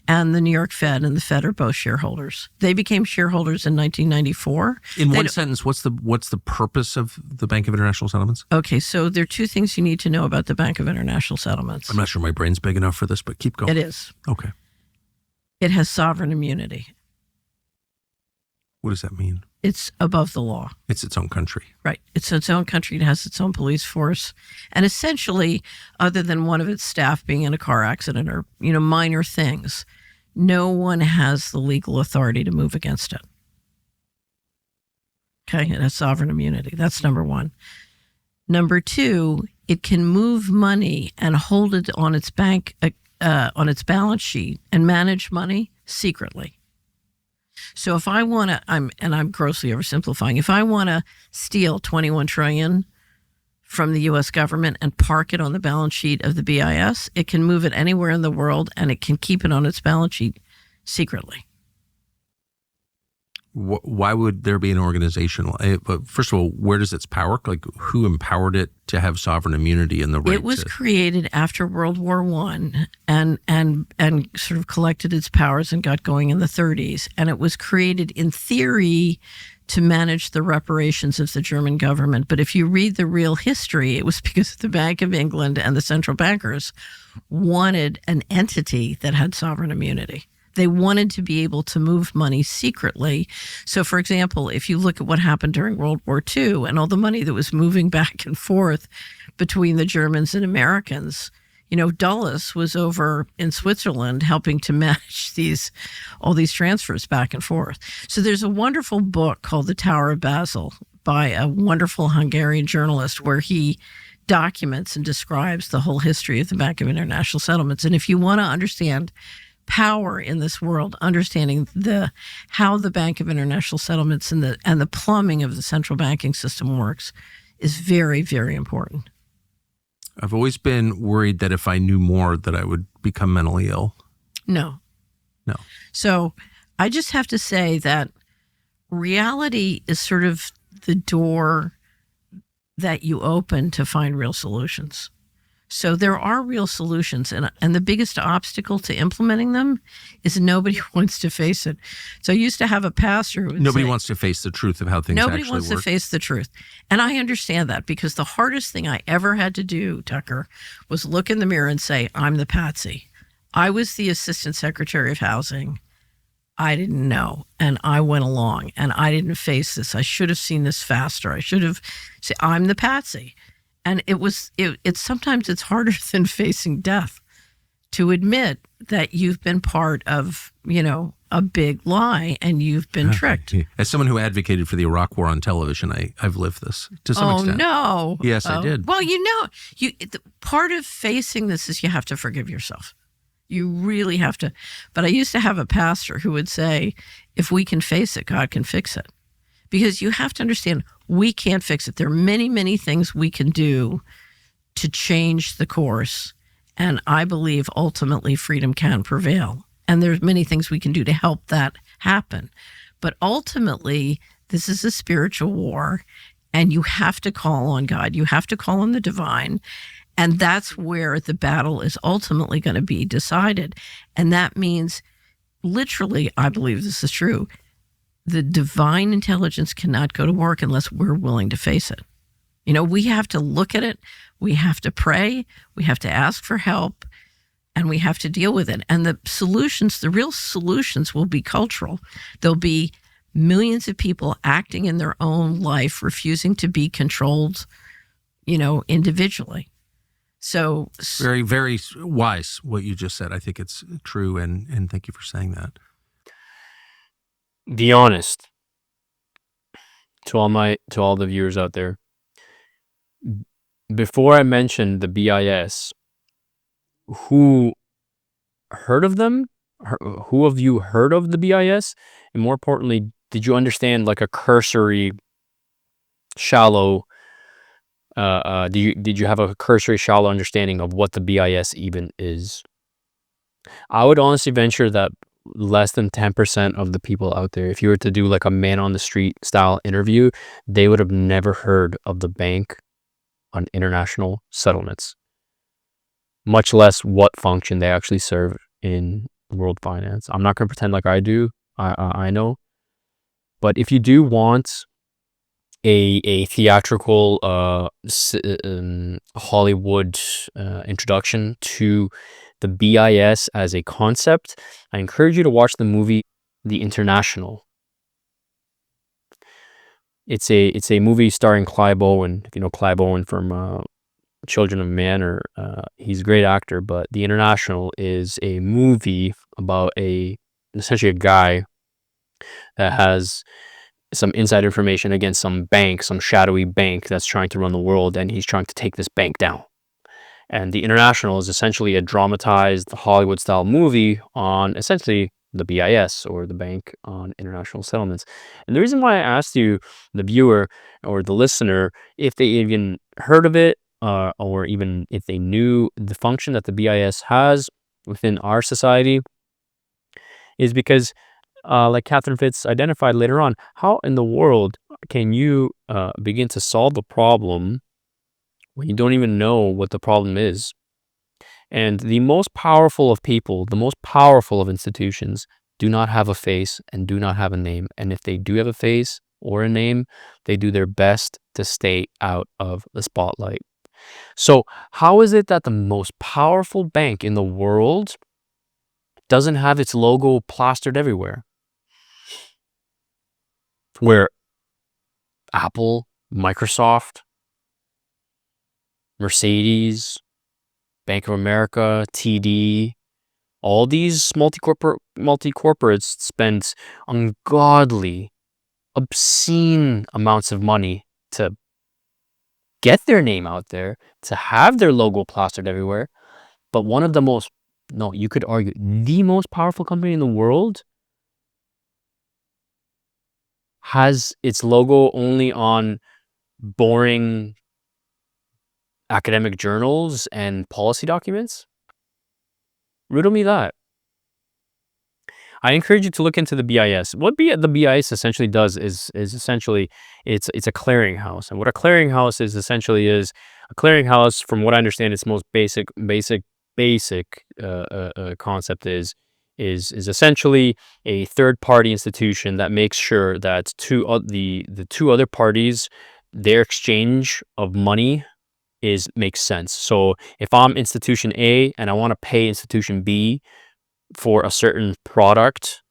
and the New York Fed and the Fed are both shareholders. They became shareholders in 1994. In one sentence, what's the purpose of the Bank of International Settlements? Okay, so there are two things you need to know about the Bank of International Settlements. I'm not sure my brain's big enough for this, but keep going. It is. Okay. It has sovereign immunity. What does that mean? It's above the law. It's its own country. Right. It's its own country. It has its own police force. And essentially, other than one of its staff being in a car accident or, minor things, no one has the legal authority to move against it. Okay. It has sovereign immunity. That's number one. Number two, it can move money and hold it on its on its balance sheet and manage money secretly. So if I want to, I'm grossly oversimplifying, if I want to steal $21 trillion from the U.S. government and park it on the balance sheet of the BIS, it can move it anywhere in the world and it can keep it on its balance sheet secretly. Why would there be an organization? First of all, where does its power? Like, who empowered it to have sovereign immunity and the right? It was created after World War I, and sort of collected its powers and got going in the 30s. And it was created in theory to manage the reparations of the German government. But if you read the real history, it was because the Bank of England and the central bankers wanted an entity that had sovereign immunity. They wanted to be able to move money secretly. So, for example, if you look at what happened during World War II and all the money that was moving back and forth between the Germans and Americans, Dulles was over in Switzerland helping to manage all these transfers back and forth. So there's a wonderful book called The Tower of Basel by a wonderful Hungarian journalist where he documents and describes the whole history of the Bank of International Settlements. And if you want to understand power in this world, understanding how the Bank of International Settlements and the plumbing of the central banking system works is very, very important. I've always been worried that if I knew more that I would become mentally ill. No. So I just have to say that reality is sort of the door that you open to find real solutions. So there are real solutions, and the biggest obstacle to implementing them is nobody wants to face it. So I used to have a pastor who would Nobody say, wants to face the truth of how things actually work. Nobody wants to face the truth. And I understand that, because the hardest thing I ever had to do, Tucker, was look in the mirror and say, I'm the patsy. I was the assistant secretary of housing. I didn't know, and I went along, and I didn't face this. I should have seen this faster. I should have said, I'm the patsy. And it's sometimes it's harder than facing death to admit that you've been part of, a big lie and you've been tricked. As someone who advocated for the Iraq War on television, I've lived this to some extent. Oh, no. Yes, I did. Well, part of facing this is you have to forgive yourself. You really have to. But I used to have a pastor who would say, if we can face it, God can fix it. Because you have to understand, we can't fix it. There are many, many things we can do to change the course. And I believe ultimately freedom can prevail. And there's many things we can do to help that happen. But ultimately, this is a spiritual war, and you have to call on God. You have to call on the divine. And that's where the battle is ultimately going to be decided. And that means, literally, I believe this is true, the divine intelligence cannot go to work unless we're willing to face it. We have to look at it. We have to pray. We have to ask for help, and we have to deal with it. And the real solutions will be cultural. There'll be millions of people acting in their own life, refusing to be controlled, individually. So very, very wise what you just said. I think it's true, and thank you for saying that. Be honest to all the viewers out there. Before I mentioned the BIS, who heard of them? Who of you heard of the BIS? And more importantly, did you understand like a cursory, shallow? Did you have a cursory, shallow understanding of what the BIS even is? I would honestly venture that less than 10% of the people out there, if you were to do like a man on the street style interview, they would have never heard of the Bank on International Settlements. much less what function they actually serve in world finance. I'm not going to pretend like I do. I know. But if you do want a theatrical Hollywood introduction to the BIS as a concept, I encourage you to watch the movie The International. It's a movie starring Clive Owen. If you know Clive Owen from Children of Man, or he's a great actor. But The International is a movie about essentially a guy that has some inside information against some bank, some shadowy bank that's trying to run the world, and he's trying to take this bank down. And The International is essentially a dramatized Hollywood-style movie on essentially the BIS, or the Bank on International Settlements. And the reason why I asked you, the viewer or the listener, if they even heard of it, or even if they knew the function that the BIS has within our society, is because like Catherine Fitz identified later on, how in the world can you begin to solve a problem when you don't even know what the problem is? And the most powerful of people, the most powerful of institutions, do not have a face and do not have a name. And if they do have a face or a name, they do their best to stay out of the spotlight. So how is it that the most powerful bank in the world doesn't have its logo plastered everywhere? Where Apple, Microsoft, Mercedes, Bank of America, TD, all these multi-corporates spend ungodly, obscene amounts of money to get their name out there, to have their logo plastered everywhere. But one of the most, no, you could argue, the most powerful company in the world has its logo only on boring academic journals and policy documents? Riddle me that. I encourage you to look into the BIS. What the BIS essentially does is essentially it's a clearinghouse. And what a clearinghouse is essentially is a clearinghouse, from what I understand, its most basic concept is essentially a third party institution that makes sure that the two other parties, their exchange of money makes sense. So if I'm institution A and I want to pay institution B for a certain product,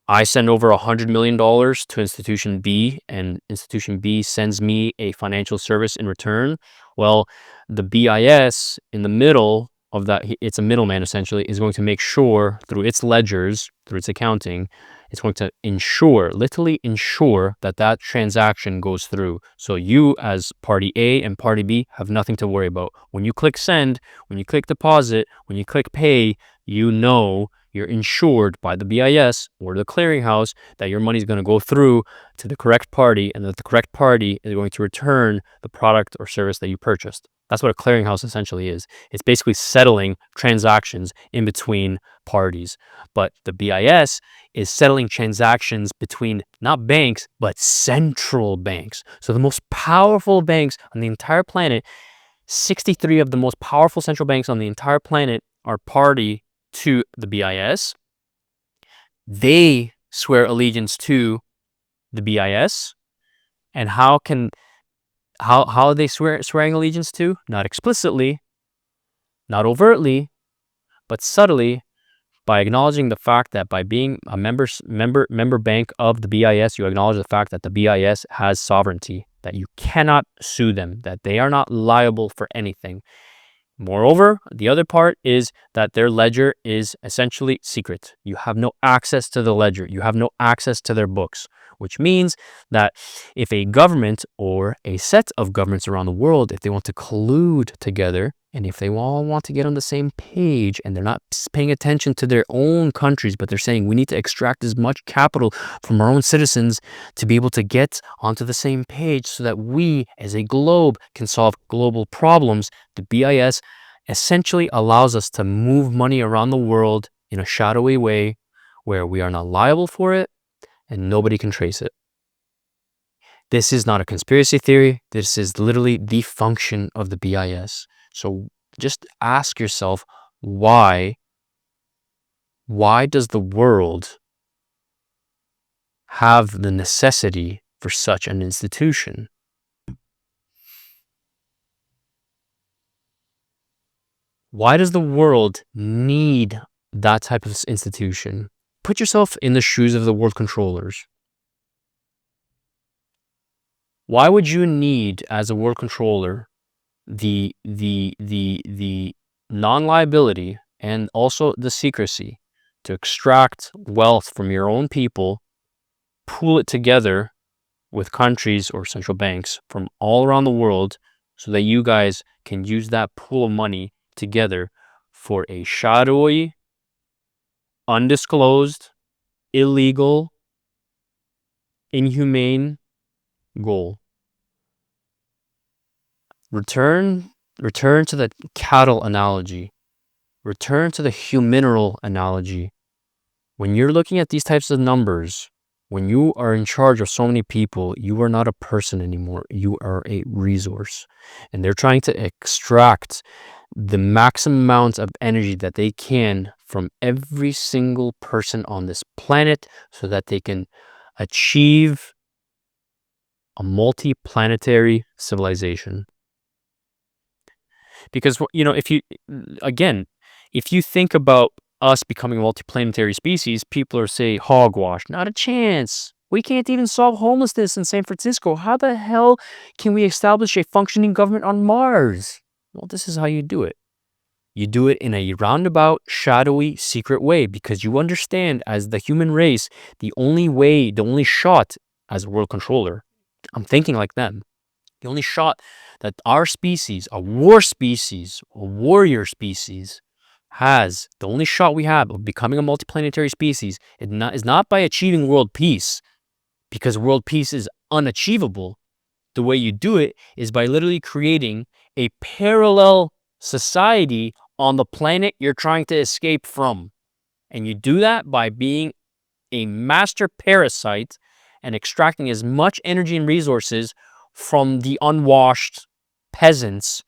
I send over $100 million to institution B, and institution B sends me a financial service in return. Well, the BIS in the middle of that, it's a middleman essentially, is going to make sure through its ledgers, through its accounting, it's going to literally ensure that transaction goes through. So you as party A and party B have nothing to worry about. When you click send, when you click deposit, when you click pay, you know you're insured by the BIS or the clearinghouse that your money is going to go through to the correct party, and that the correct party is going to return the product or service that you purchased. That's what a clearinghouse essentially is. It's basically settling transactions in between parties. But the BIS is settling transactions between not banks, but central banks. So the most powerful banks on the entire planet, 63 of the most powerful central banks on the entire planet are party to the BIS. They swear allegiance to the BIS. And how are they swearing allegiance to? Not explicitly, not overtly, but subtly, by acknowledging the fact that by being a member bank of the BIS, you acknowledge the fact that the BIS has sovereignty, that you cannot sue them, that they are not liable for anything. Moreover, the other part is that their ledger is essentially secret. You have no access to the ledger. You have no access to their books, which means that if a government or a set of governments around the world, if they want to collude together, and if they all want to get on the same page, and they're not paying attention to their own countries, but they're saying we need to extract as much capital from our own citizens to be able to get onto the same page so that we as a globe can solve global problems, the BIS essentially allows us to move money around the world in a shadowy way where we are not liable for it and nobody can trace it. This is not a conspiracy theory. This is literally the function of the BIS. So just ask yourself, why does the world have the necessity for such an institution? Why does the world need that type of institution? Put yourself in the shoes of the world controllers. Why would you need, as a world controller, the non-liability and also the secrecy to extract wealth from your own people, pool it together with countries or central banks from all around the world so that you guys can use that pool of money together for a shadowy, undisclosed, illegal, inhumane goal? Return to the cattle analogy. Return to the humineral analogy. When you're looking at these types of numbers, when you are in charge of so many people, you are not a person anymore. You are a resource. And they're trying to extract the maximum amount of energy that they can from every single person on this planet so that they can achieve a multi-planetary civilization. Because, if you think about us becoming a multiplanetary species, people are saying, hogwash, not a chance. We can't even solve homelessness in San Francisco. How the hell can we establish a functioning government on Mars? Well, this is how you do it. You do it in a roundabout, shadowy, secret way, because you understand, as the human race, the only shot as a world controller, I'm thinking like them, the only shot that our species, a warrior species, has, the only shot we have of becoming a multiplanetary species is not by achieving world peace, because world peace is unachievable. The way you do it is by literally creating a parallel society on the planet you're trying to escape from. And you do that by being a master parasite and extracting as much energy and resources from the unwashed peasants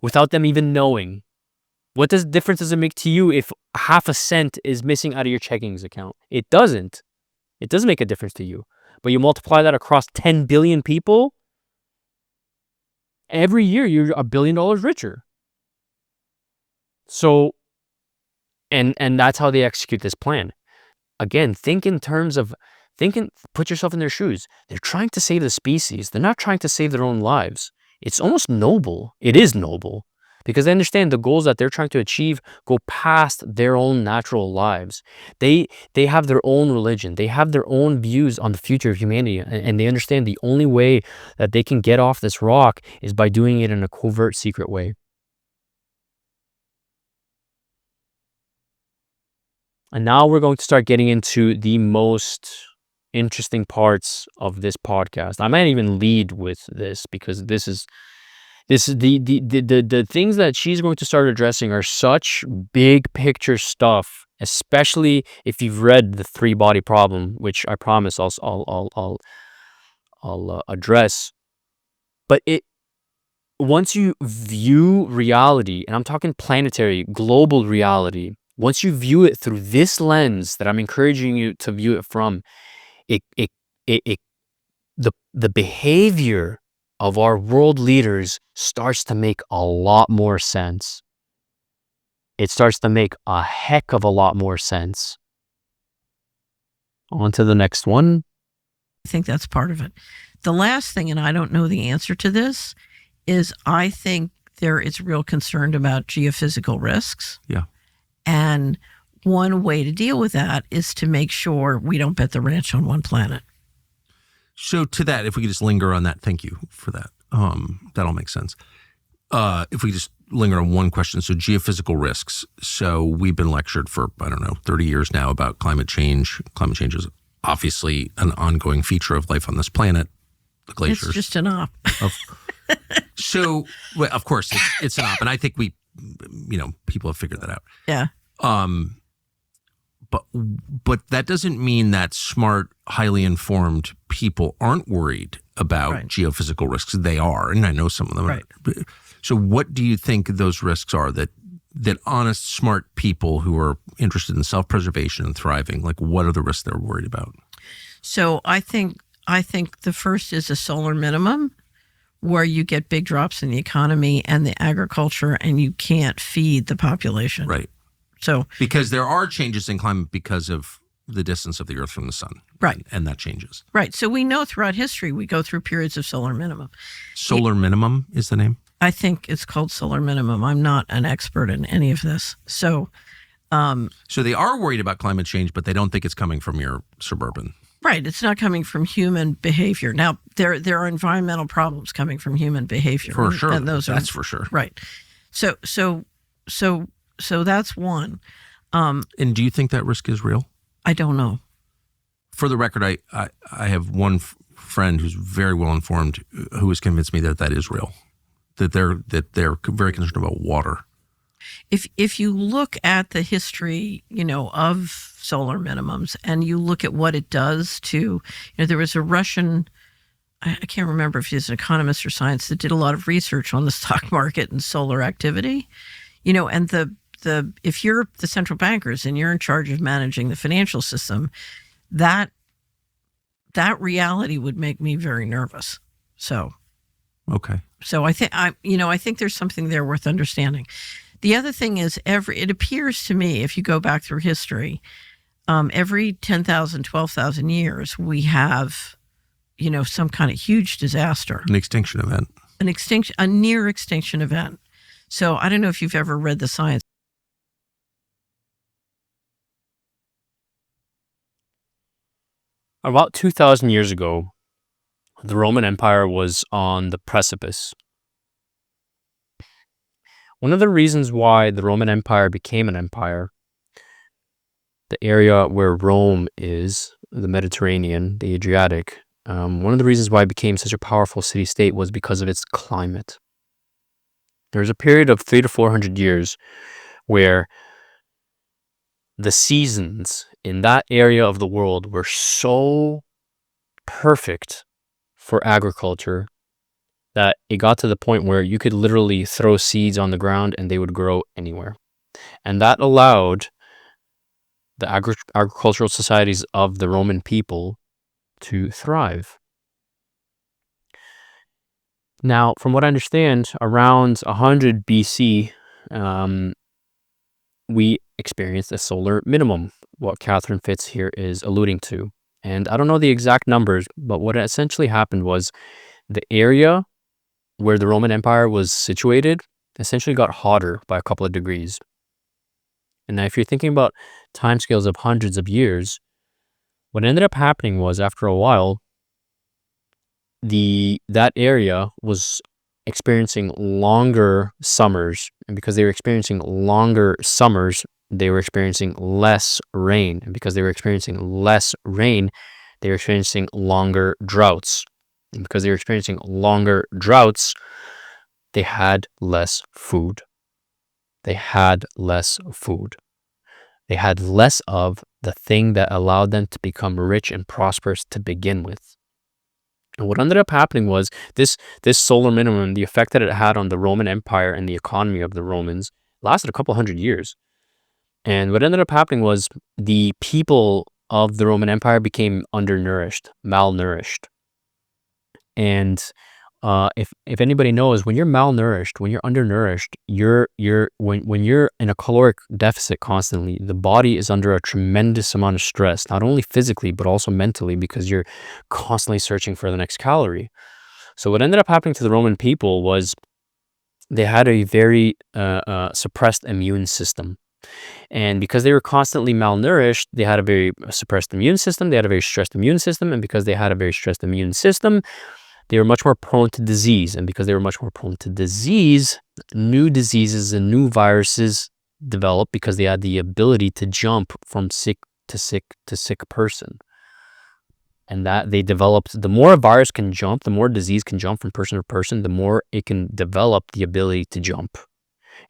without them even knowing. What difference does it make to you if half a cent is missing out of your checkings account? It doesn't. It doesn't make a difference to you. But you multiply that across 10 billion people, every year you're $1 billion richer. So, and that's how they execute this plan. Again, put yourself in their shoes. They're trying to save the species. They're not trying to save their own lives. It's almost noble. It is noble, because they understand the goals that they're trying to achieve go past their own natural lives. They have their own religion. They have their own views on the future of humanity, and they understand the only way that they can get off this rock is by doing it in a covert, secret way. And now we're going to start getting into the most interesting parts of this podcast. I might even lead with this, because this is the things that she's going to start addressing are such big picture stuff, especially if you've read The Three Body Problem, which I promise I'll address. But once you view reality, and I'm talking planetary, global reality, once you view it through this lens that I'm encouraging you to view it from, the behavior of our world leaders starts to make a lot more sense. It starts to make a heck of a lot more sense. On to the next one. I think that's part of it. The last thing, and I don't know the answer to this, is I think there is real concern about geophysical risks. Yeah. And one way to deal with that is to make sure we don't bet the ranch on one planet. So to that, if we could just linger on that, thank you for that. That all makes sense. If we just linger on one question, so geophysical risks. So we've been lectured for, 30 years now about climate change. Climate change is obviously an ongoing feature of life on this planet. The glaciers. It's just an op. So, well, of course, it's an op. And I think people have figured that out. Yeah. But that doesn't mean that smart, highly informed people aren't worried about Right. geophysical risks. They are, and I know some of them. Right. So what do you think those risks are that honest, smart people who are interested in self-preservation and thriving, like what are the risks they're worried about? So I think the first is a solar minimum, where you get big drops in the economy and the agriculture, and you can't feed the population. Right. So Because there are changes in climate because of the distance of the Earth from the sun. Right. And that changes. right. So we know throughout history we go through periods of solar minimum. Solar minimum is the name? I think it's called solar minimum. I'm not an expert in any of this. So So they are worried about climate change, but they don't think it's coming from your suburban. right, it's not coming from human behavior. Now there are environmental problems coming from human behavior. For sure. And those That's are for sure. right. So that's one. And do you think that risk is real? I don't know. For the record, I have one friend who's very well informed who has convinced me that is real. That they're very concerned about water. If you look at the history, of solar minimums, and you look at what it does to, there was a Russian, I can't remember if he's an economist or science, that did a lot of research on the stock market and solar activity, and if you're the central bankers and you're in charge of managing the financial system, that reality would make me very nervous. So Okay. I think there's something there worth understanding. The other thing is it appears to me, if you go back through history, every 10,000, 12,000 years, we have, some kind of huge disaster, An extinction event. a near extinction event. So I don't know if you've ever read the science. About 2,000 years ago, the Roman Empire was on the precipice. One of the reasons why the Roman Empire became an empire, the area where Rome is, the Mediterranean, the Adriatic, one of the reasons why it became such a powerful city-state was because of its climate. There was a period of 300 to 400 years where the seasons in that area of the world were so perfect for agriculture that it got to the point where you could literally throw seeds on the ground and they would grow anywhere. And that allowed the agricultural societies of the Roman people to thrive. Now, from what I understand, around 100 BC, we experienced a solar minimum, what Catherine Fitz here is alluding to. And I don't know the exact numbers, but what essentially happened was the area where the Roman Empire was situated essentially got hotter by a couple of degrees. And now if you're thinking about timescales of hundreds of years, what ended up happening was after a while, that area was experiencing longer summers. And because they were experiencing longer summers, they were experiencing less rain. And because they were experiencing less rain, they were experiencing longer droughts. And because they were experiencing longer droughts, they had less food. They had less food. They had less of the thing that allowed them to become rich and prosperous to begin with. And what ended up happening was this solar minimum, the effect that it had on the Roman Empire and the economy of the Romans, lasted a couple hundred years. And what ended up happening was the people of the Roman Empire became undernourished, malnourished. And if anybody knows, when you're malnourished, when you're undernourished, when you're in a caloric deficit constantly, the body is under a tremendous amount of stress, not only physically but also mentally, because you're constantly searching for the next calorie. So what ended up happening to the Roman people was they had a very suppressed immune system. And because they were constantly malnourished, they had a very suppressed immune system. They had a very stressed immune system. And because they had a very stressed immune system, they were much more prone to disease. And because they were much more prone to disease, new diseases and new viruses developed because they had the ability to jump from sick to sick to sick person. And that they developed, the more a virus can jump, the more disease can jump from person to person, the more it can develop the ability to jump.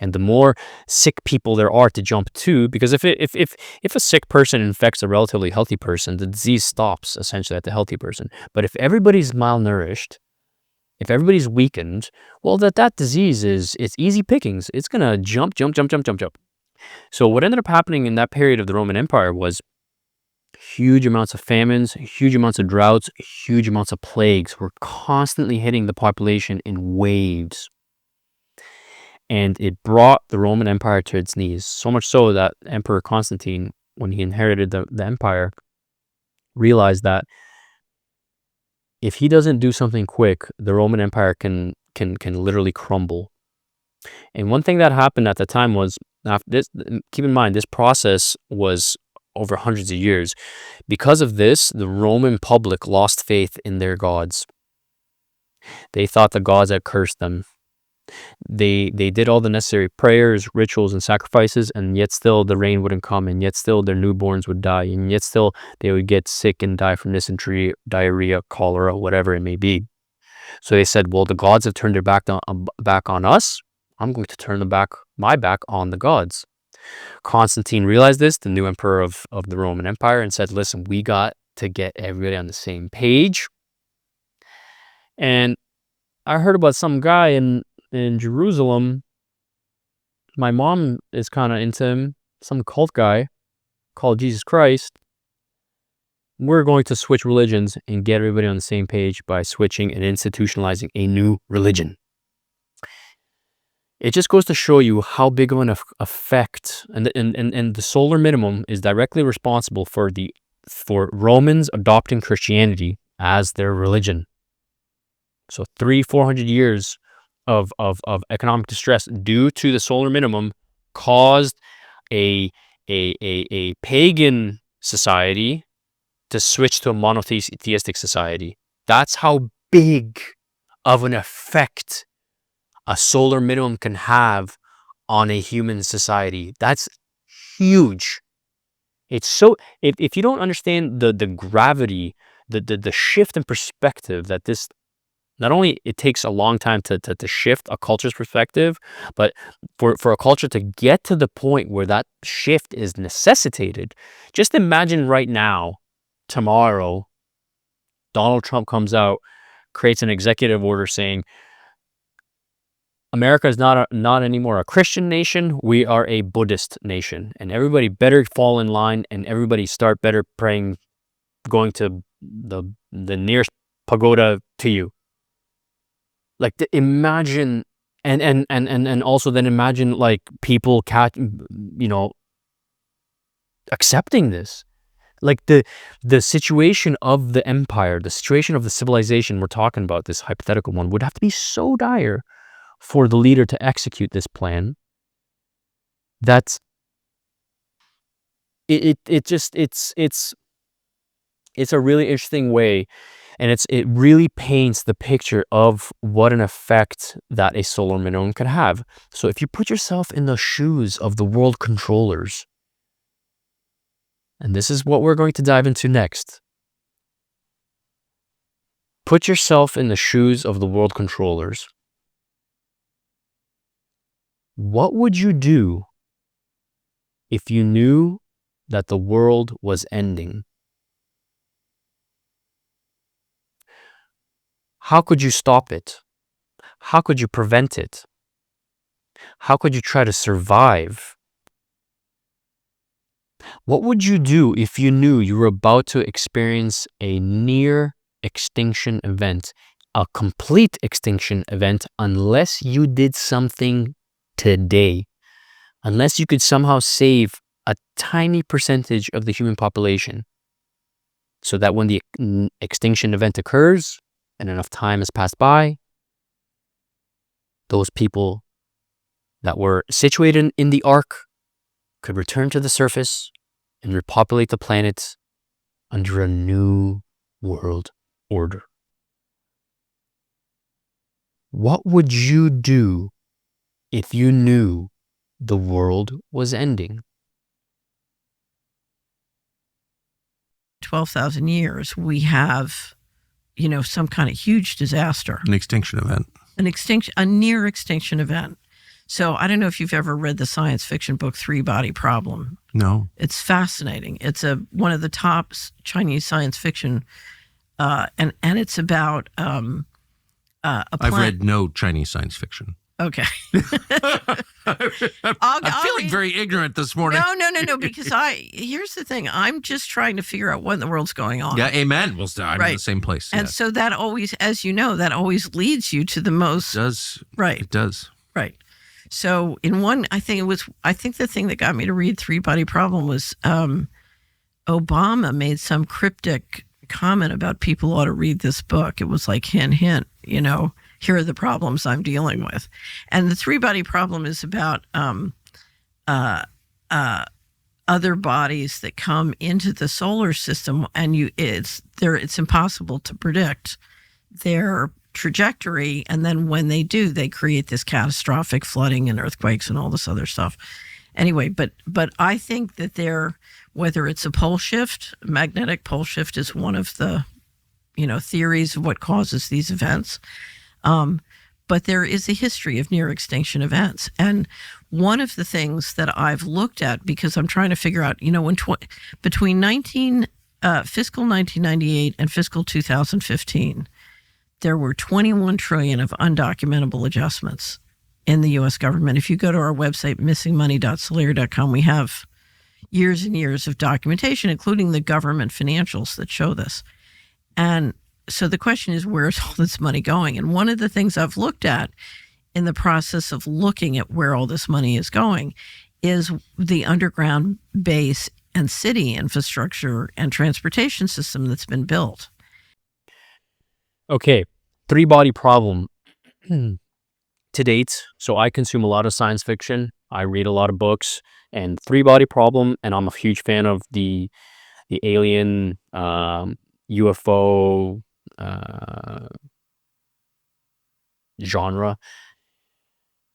And the more sick people there are to jump to, because if a sick person infects a relatively healthy person, the disease stops essentially at the healthy person. But if everybody's malnourished, if everybody's weakened, well, that disease it's easy pickings. It's gonna jump. So what ended up happening in that period of the Roman Empire was huge amounts of famines, huge amounts of droughts, huge amounts of plagues were constantly hitting the population in waves. And it brought the Roman Empire to its knees. So much so that Emperor Constantine, when he inherited the empire, realized that if he doesn't do something quick, the Roman Empire can literally crumble. And one thing that happened at the time was, after this, keep in mind, this process was over hundreds of years. Because of this, the Roman public lost faith in their gods. They thought the gods had cursed them. They did all the necessary prayers, rituals, and sacrifices, and yet still the rain wouldn't come, and yet still their newborns would die, and yet still they would get sick and die from dysentery, diarrhea, cholera, whatever it may be. So they said, well, the gods have turned their back on us. I'm going to turn my back on the gods. Constantine realized this, the new emperor of the Roman Empire, and said, listen, we got to get everybody on the same page. And I heard about some guy in Jerusalem. My mom is kind of into him, some cult guy called Jesus Christ. We're going to switch religions and get everybody on the same page by switching and institutionalizing a new religion. It just goes to show you how big of an effect, and the solar minimum is directly responsible for Romans adopting Christianity as their religion. So 300-400 years of economic distress due to the solar minimum caused a pagan society to switch to a monotheistic society. That's how big of an effect a solar minimum can have on a human society. That's huge. It's so, if you don't understand the gravity, the shift in perspective that this, not only it takes a long time to shift a culture's perspective, but for a culture to get to the point where that shift is necessitated. Just imagine right now, tomorrow, Donald Trump comes out, creates an executive order saying, America is not anymore a Christian nation. We are a Buddhist nation, and everybody better fall in line, and everybody start better praying, going to the nearest pagoda to you. Like, imagine, and also then imagine like people accepting this. Like the situation of the empire, the situation of the civilization we're talking about, this hypothetical one, would have to be so dire for the leader to execute this plan. That's it's a really interesting way, and it really paints the picture of what an effect that a solar minimum could have. So if you put yourself in the shoes of the world controllers, and this is what we're going to dive into next. Put yourself in the shoes of the world controllers. What would you do if you knew that the world was ending? How could you stop it? How could you prevent it? How could you try to survive? What would you do if you knew you were about to experience a near extinction event, a complete extinction event, unless you did something today, unless you could somehow save a tiny percentage of the human population, so that when the extinction event occurs and enough time has passed by, those people that were situated in the ark could return to the surface and repopulate the planet under a new world order. What would you do if you knew the world was ending? 12,000 years, we have, some kind of huge disaster. An extinction event. A near extinction event. So I don't know if you've ever read the science fiction book Three Body Problem. No. It's fascinating. It's one of the top Chinese science fiction, and it's about a I've read no Chinese science fiction. Okay. I'm feeling very ignorant this morning. No, because here's the thing. I'm just trying to figure out what in the world's going on. Yeah, amen. Well, I'm in Right. the same place. And so that always, as you know, that always leads you to the most. It does. Right. It does. Right. So in one, I think the thing that got me to read Three Body Problem was Obama made some cryptic comment about people ought to read this book. It was like, hint, hint, here are the problems I'm dealing with. And the Three Body Problem is about other bodies that come into the solar system, and it's impossible to predict their trajectory, and then when they do, they create this catastrophic flooding and earthquakes and all this other stuff. Anyway, but I think that whether it's a pole shift, magnetic pole shift is one of the theories of what causes these events. But there is a history of near extinction events, and one of the things that I've looked at, because I'm trying to figure out, between fiscal 1998 and fiscal 2015. There were 21 trillion of undocumentable adjustments in the U.S. government. If you go to our website, missingmoney.solera.com, we have years and years of documentation, including the government financials that show this. And so the question is, where's all this money going? And one of the things I've looked at in the process of looking at where all this money is going is the underground base and city infrastructure and transportation system that's been built. Okay, Three Body Problem. To date, so I consume a lot of science fiction. I read a lot of books, and Three Body Problem, and I'm a huge fan of the alien UFO genre.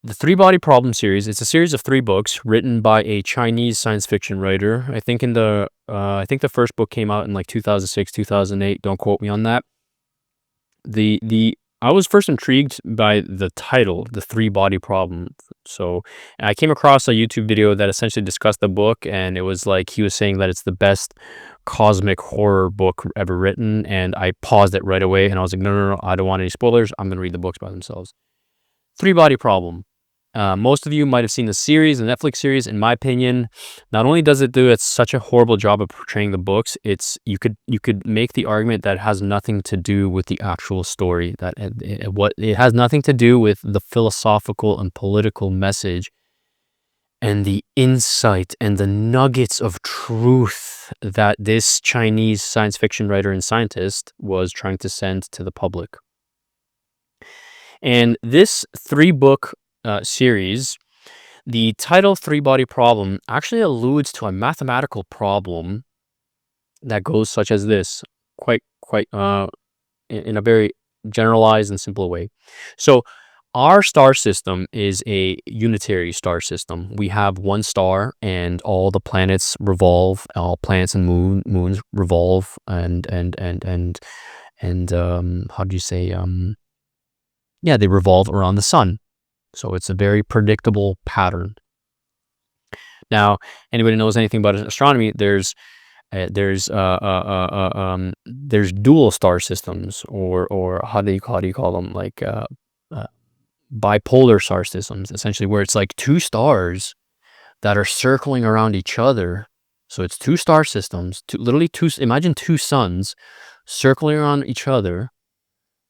The Three Body Problem series, it's a series of 3 books written by a Chinese science fiction writer. I think the first book came out in like 2006, 2008. Don't quote me on that. I was first intrigued by the title, The Three Body Problem. So I came across a YouTube video that essentially discussed the book, and it was like he was saying that it's the best cosmic horror book ever written, and I paused it right away, and I was like, no, I don't want any spoilers. I'm going to read the books by themselves. Three Body Problem. Most of you might have seen the series, the Netflix series. In my opinion, not only does it do such a horrible job of portraying the books, you could make the argument that it has nothing to do with the actual story. That it has nothing to do with the philosophical and political message, and the insight and the nuggets of truth that this Chinese science fiction writer and scientist was trying to send to the public. And this 3-book series, the title Three Body Problem actually alludes to a mathematical problem that goes such as this, quite in a very generalized and simple way. So our star system is a unitary star system. We have one star, and all the planets revolve. All planets and moons revolve, and how do you say? They revolve around the sun. So it's a very predictable pattern. Now, anybody knows anything about astronomy? There's dual star systems, or how do you call them? Like bipolar star systems, essentially, where it's like 2 stars that are circling around each other. So it's 2 star systems, imagine 2 suns circling around each other,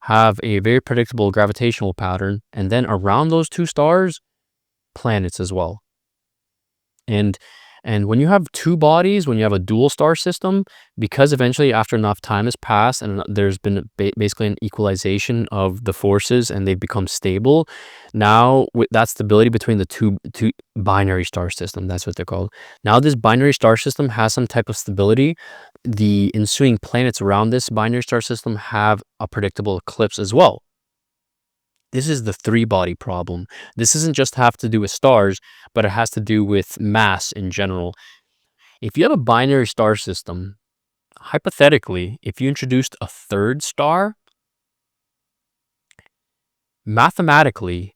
have a very predictable gravitational pattern, and then around those 2 stars, planets as well. And when you have 2 bodies, when you have a dual star system, because eventually after enough time has passed and there's been basically an equalization of the forces and they've become stable, now with that stability between the two binary star system, that's what they're called. Now this binary star system has some type of stability. The ensuing planets around this binary star system have a predictable eclipse as well. This is the 3-body problem. This doesn't just have to do with stars, but it has to do with mass in general. If you have a binary star system, hypothetically, if you introduced a 3rd star, mathematically,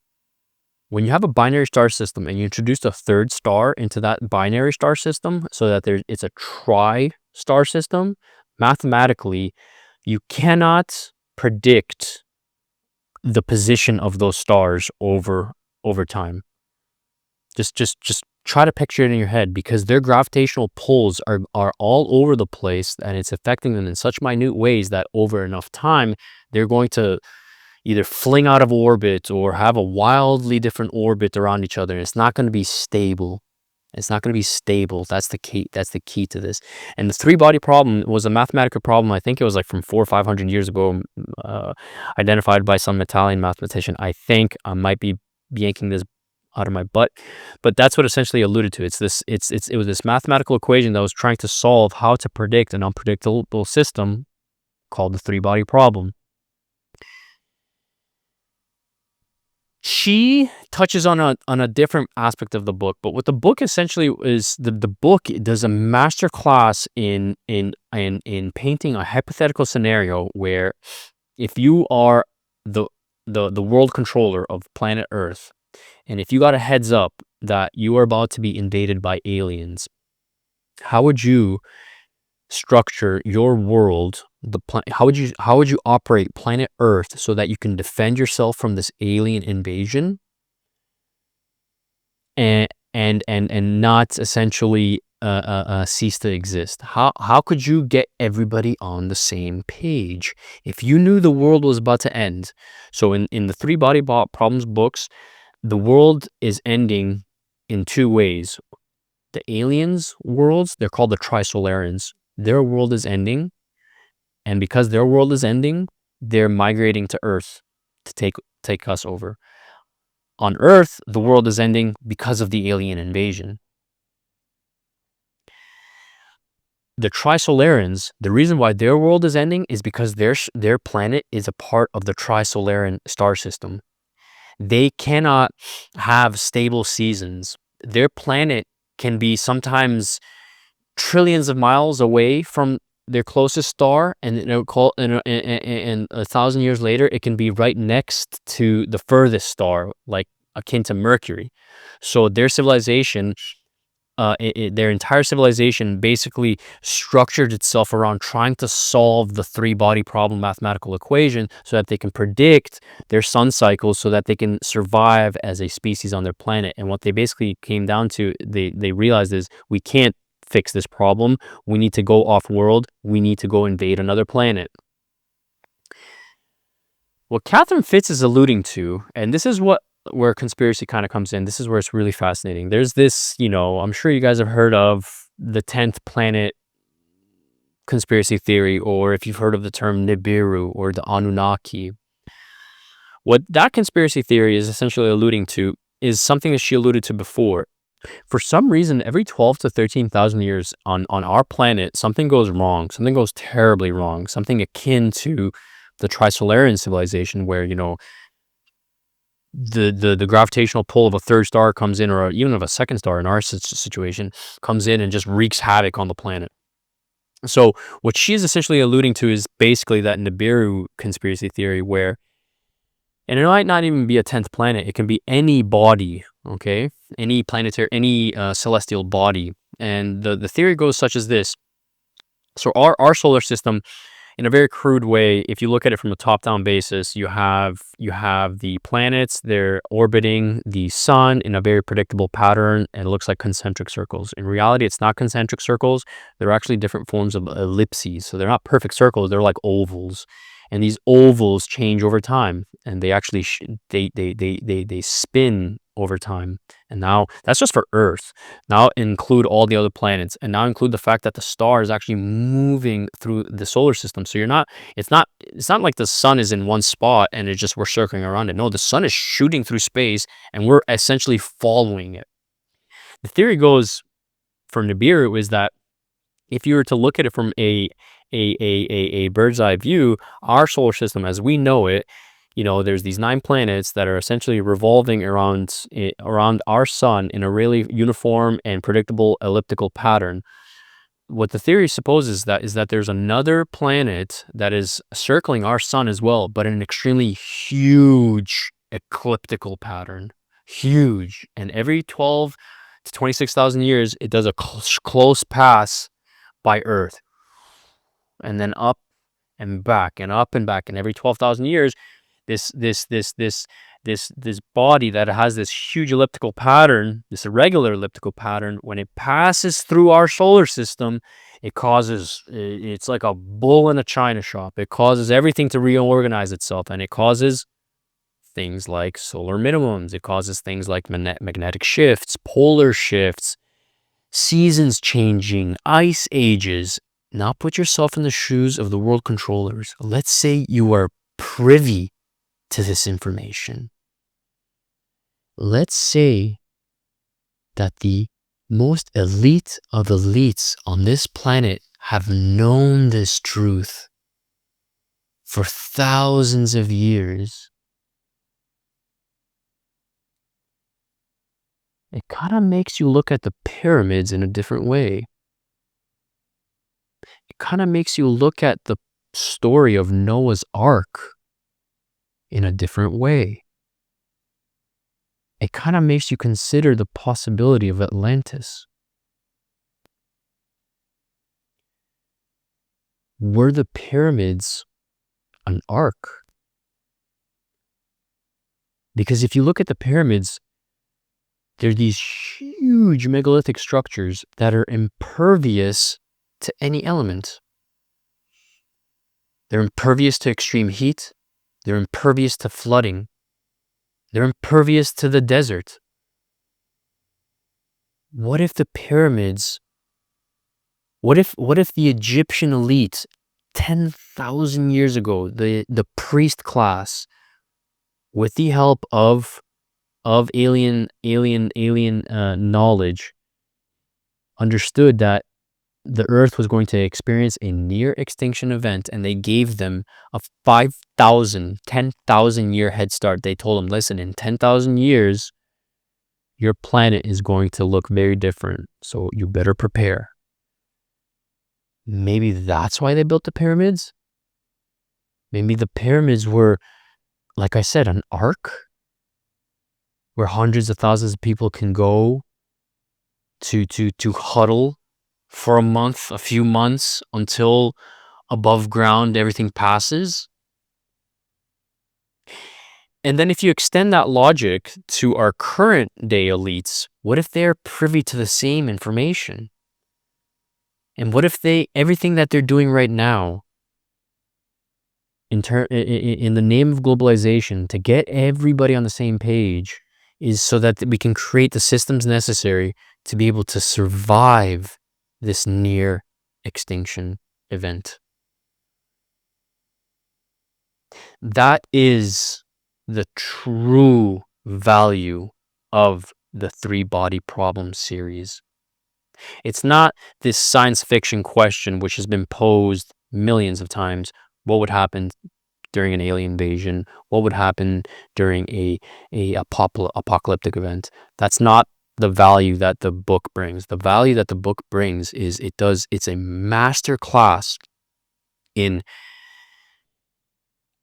when you have a binary star system and you introduce a third star into that binary star system so that it's a tri-star system, mathematically, you cannot predict the position of those stars over time. Just try to picture it in your head, because their gravitational pulls are all over the place, and it's affecting them in such minute ways that over enough time, they're going to either fling out of orbit or have a wildly different orbit around each other. And it's not going to be stable. It's not going to be stable. That's the key. That's the key to this. And the three-body problem was a mathematical problem. I think it was like from 400 or 500 years ago, identified by some Italian mathematician. I think I might be yanking this out of my butt, but that's what essentially alluded to. It was this mathematical equation that was trying to solve how to predict an unpredictable system called the three-body problem. She touches on a different aspect of the book, but what the book essentially is, the book does a master class in painting a hypothetical scenario where if you are the world controller of planet Earth, and if you got a heads up that you are about to be invaded by aliens, how would you structure your world? How would you operate planet Earth so that you can defend yourself from this alien invasion, and not essentially cease to exist? How could you get everybody on the same page if you knew the world was about to end? So in the Three Body Problems books, the world is ending in two ways. The aliens' worlds, they're called the Trisolarians. Their world is ending, and because their world is ending, they're migrating to Earth to take us over. On Earth, the world is ending because of the alien invasion. The Trisolarians, the reason why their world is ending is because their planet is a part of the Trisolarian star system. They cannot have stable seasons. Their planet can be sometimes trillions of miles away from their closest star, and and 1,000 years later, it can be right next to the furthest star, like akin to Mercury. So their civilization, their entire civilization basically structured itself around trying to solve the three-body problem mathematical equation so that they can predict their sun cycles so that they can survive as a species on their planet. And what they basically came down to, they realized is, we can't fix this problem. We need to go off-world. We need to go invade another planet. What Catherine Fitz is alluding to, and this is where conspiracy kind of comes in. This is where it's really fascinating. There's this, I'm sure you guys have heard of the 10th planet conspiracy theory, or if you've heard of the term Nibiru or the Anunnaki. What that conspiracy theory is essentially alluding to is something that she alluded to before. For some reason, every 12 to 13,000 years on our planet, something goes wrong. Something goes terribly wrong. Something akin to the Trisolarian civilization, where, the gravitational pull of a third star comes in, or even of a second star in our situation, comes in and just wreaks havoc on the planet. So what she is essentially alluding to is basically that Nibiru conspiracy theory, where, and it might not even be a 10th planet, it can be any body, okay? Any planetary, any celestial body. And the theory goes such as this. So our solar system, in a very crude way, if you look at it from a top-down basis, you have the planets, they're orbiting the sun in a very predictable pattern, and it looks like concentric circles. In reality, it's not concentric circles. They're actually different forms of ellipses. So they're not perfect circles, they're like ovals. And these ovals change over time, and they actually they spin over time. And now that's just for Earth. Now include all the other planets, and now include the fact that the star is actually moving through the solar system. So it's not like the sun is in one spot and we're circling around it. No, the sun is shooting through space, and we're essentially following it. The theory goes for Nibiru is that if you were to look at it from a bird's eye view, our solar system as we know it, there's these 9 planets that are essentially revolving around our sun in a really uniform and predictable elliptical pattern. What the theory supposes is that there's another planet that is circling our sun as well, but in an extremely huge ecliptical pattern. huge. And every 12 to 26,000 years, it does a close pass by Earth, and then up and back and up and back. And every 12,000 years, this body that has this huge elliptical pattern, this irregular elliptical pattern, when it passes through our solar system, it's like a bull in a china shop. It causes everything to reorganize itself, and it causes things like solar minimums. It causes things like magnetic shifts, polar shifts, seasons changing, ice ages. Now put yourself in the shoes of the world controllers. Let's say you are privy to this information. Let's say that the most elite of elites on this planet have known this truth for thousands of years. It kind of makes you look at the pyramids in a different way. It kind of makes you look at the story of Noah's Ark in a different way. It kind of makes you consider the possibility of Atlantis. Were the pyramids an ark? Because if you look at the pyramids, they're these huge megalithic structures that are impervious to any element. They're impervious to extreme heat. They're impervious to flooding. They're impervious to the desert. What if the pyramids, what if the Egyptian elite 10,000 years ago, the priest class, with the help of alien knowledge, understood that the Earth was going to experience a near extinction event, and they gave them a 10,000 year head start. They told them, listen, in 10,000 years, your planet is going to look very different, so you better prepare. Maybe that's why they built the pyramids. Maybe the pyramids were, like I said, an ark where hundreds of thousands of people can go to huddle for a month, a few months, until above ground everything passes. And then if you extend that logic to our current day elites, what if they're privy to the same information? And what if everything that they're doing right now in the name of globalization to get everybody on the same page is so that we can create the systems necessary to be able to survive this near extinction event? That is the true value of the Three Body Problem series. It's not this science fiction question which has been posed millions of times. What would happen during an alien invasion? What would happen during a apocalyptic event? That's not the value that the book brings. The value that the book brings is it's a master class in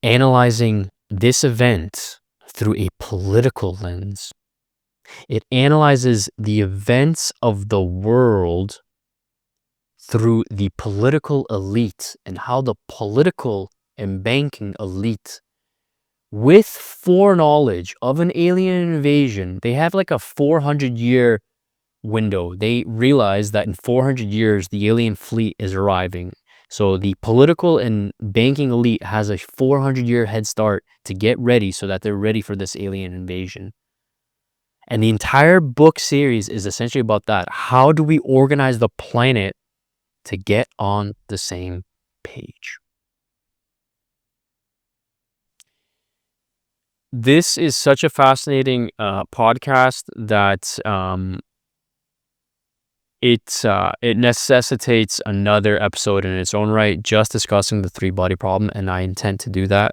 analyzing this event through a political lens. It analyzes the events of the world through the political elite and how the political and banking elite, with foreknowledge of an alien invasion, they have like a 400-year window. They realize that in 400 years, the alien fleet is arriving. So the political and banking elite has a 400-year head start to get ready so that they're ready for this alien invasion. And the entire book series is essentially about that. How do we organize the planet to get on the same page? This is such a fascinating podcast that it necessitates another episode in its own right, just discussing the Three Body Problem, and I intend to do that.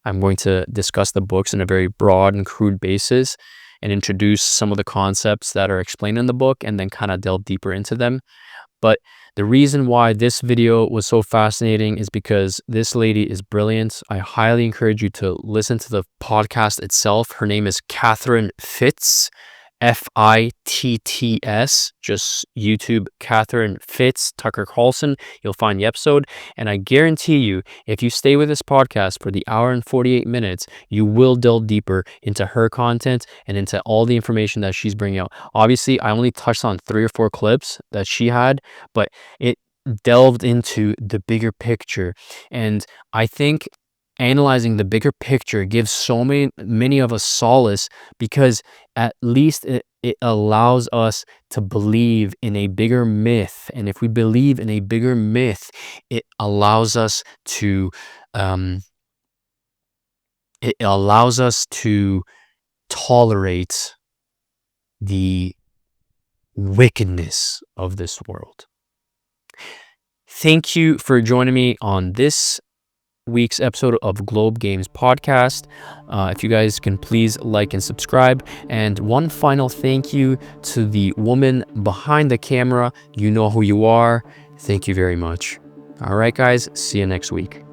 I'm going to discuss the books in a very broad and crude basis and introduce some of the concepts that are explained in the book and then kind of delve deeper into them. But the reason why this video was so fascinating is because this lady is brilliant. I highly encourage you to listen to the podcast itself. Her name is Catherine Fitts, Fitts. Just YouTube Catherine Fitts, Tucker Carlson. You'll find the episode. And I guarantee you, if you stay with this podcast for the hour and 48 minutes, you will delve deeper into her content and into all the information that she's bringing out. Obviously, I only touched on 3 or 4 clips that she had, but it delved into the bigger picture. And I think analyzing the bigger picture gives so many of us solace, because at least it allows us to believe in a bigger myth. And if we believe in a bigger myth, it allows us to tolerate the wickedness of this world. Thank you for joining me on this week's episode of Globe Games Podcast. If you guys can please like and subscribe. And one final thank you to the woman behind the camera. You know who you are. Thank you very much. All right, guys. See you next week.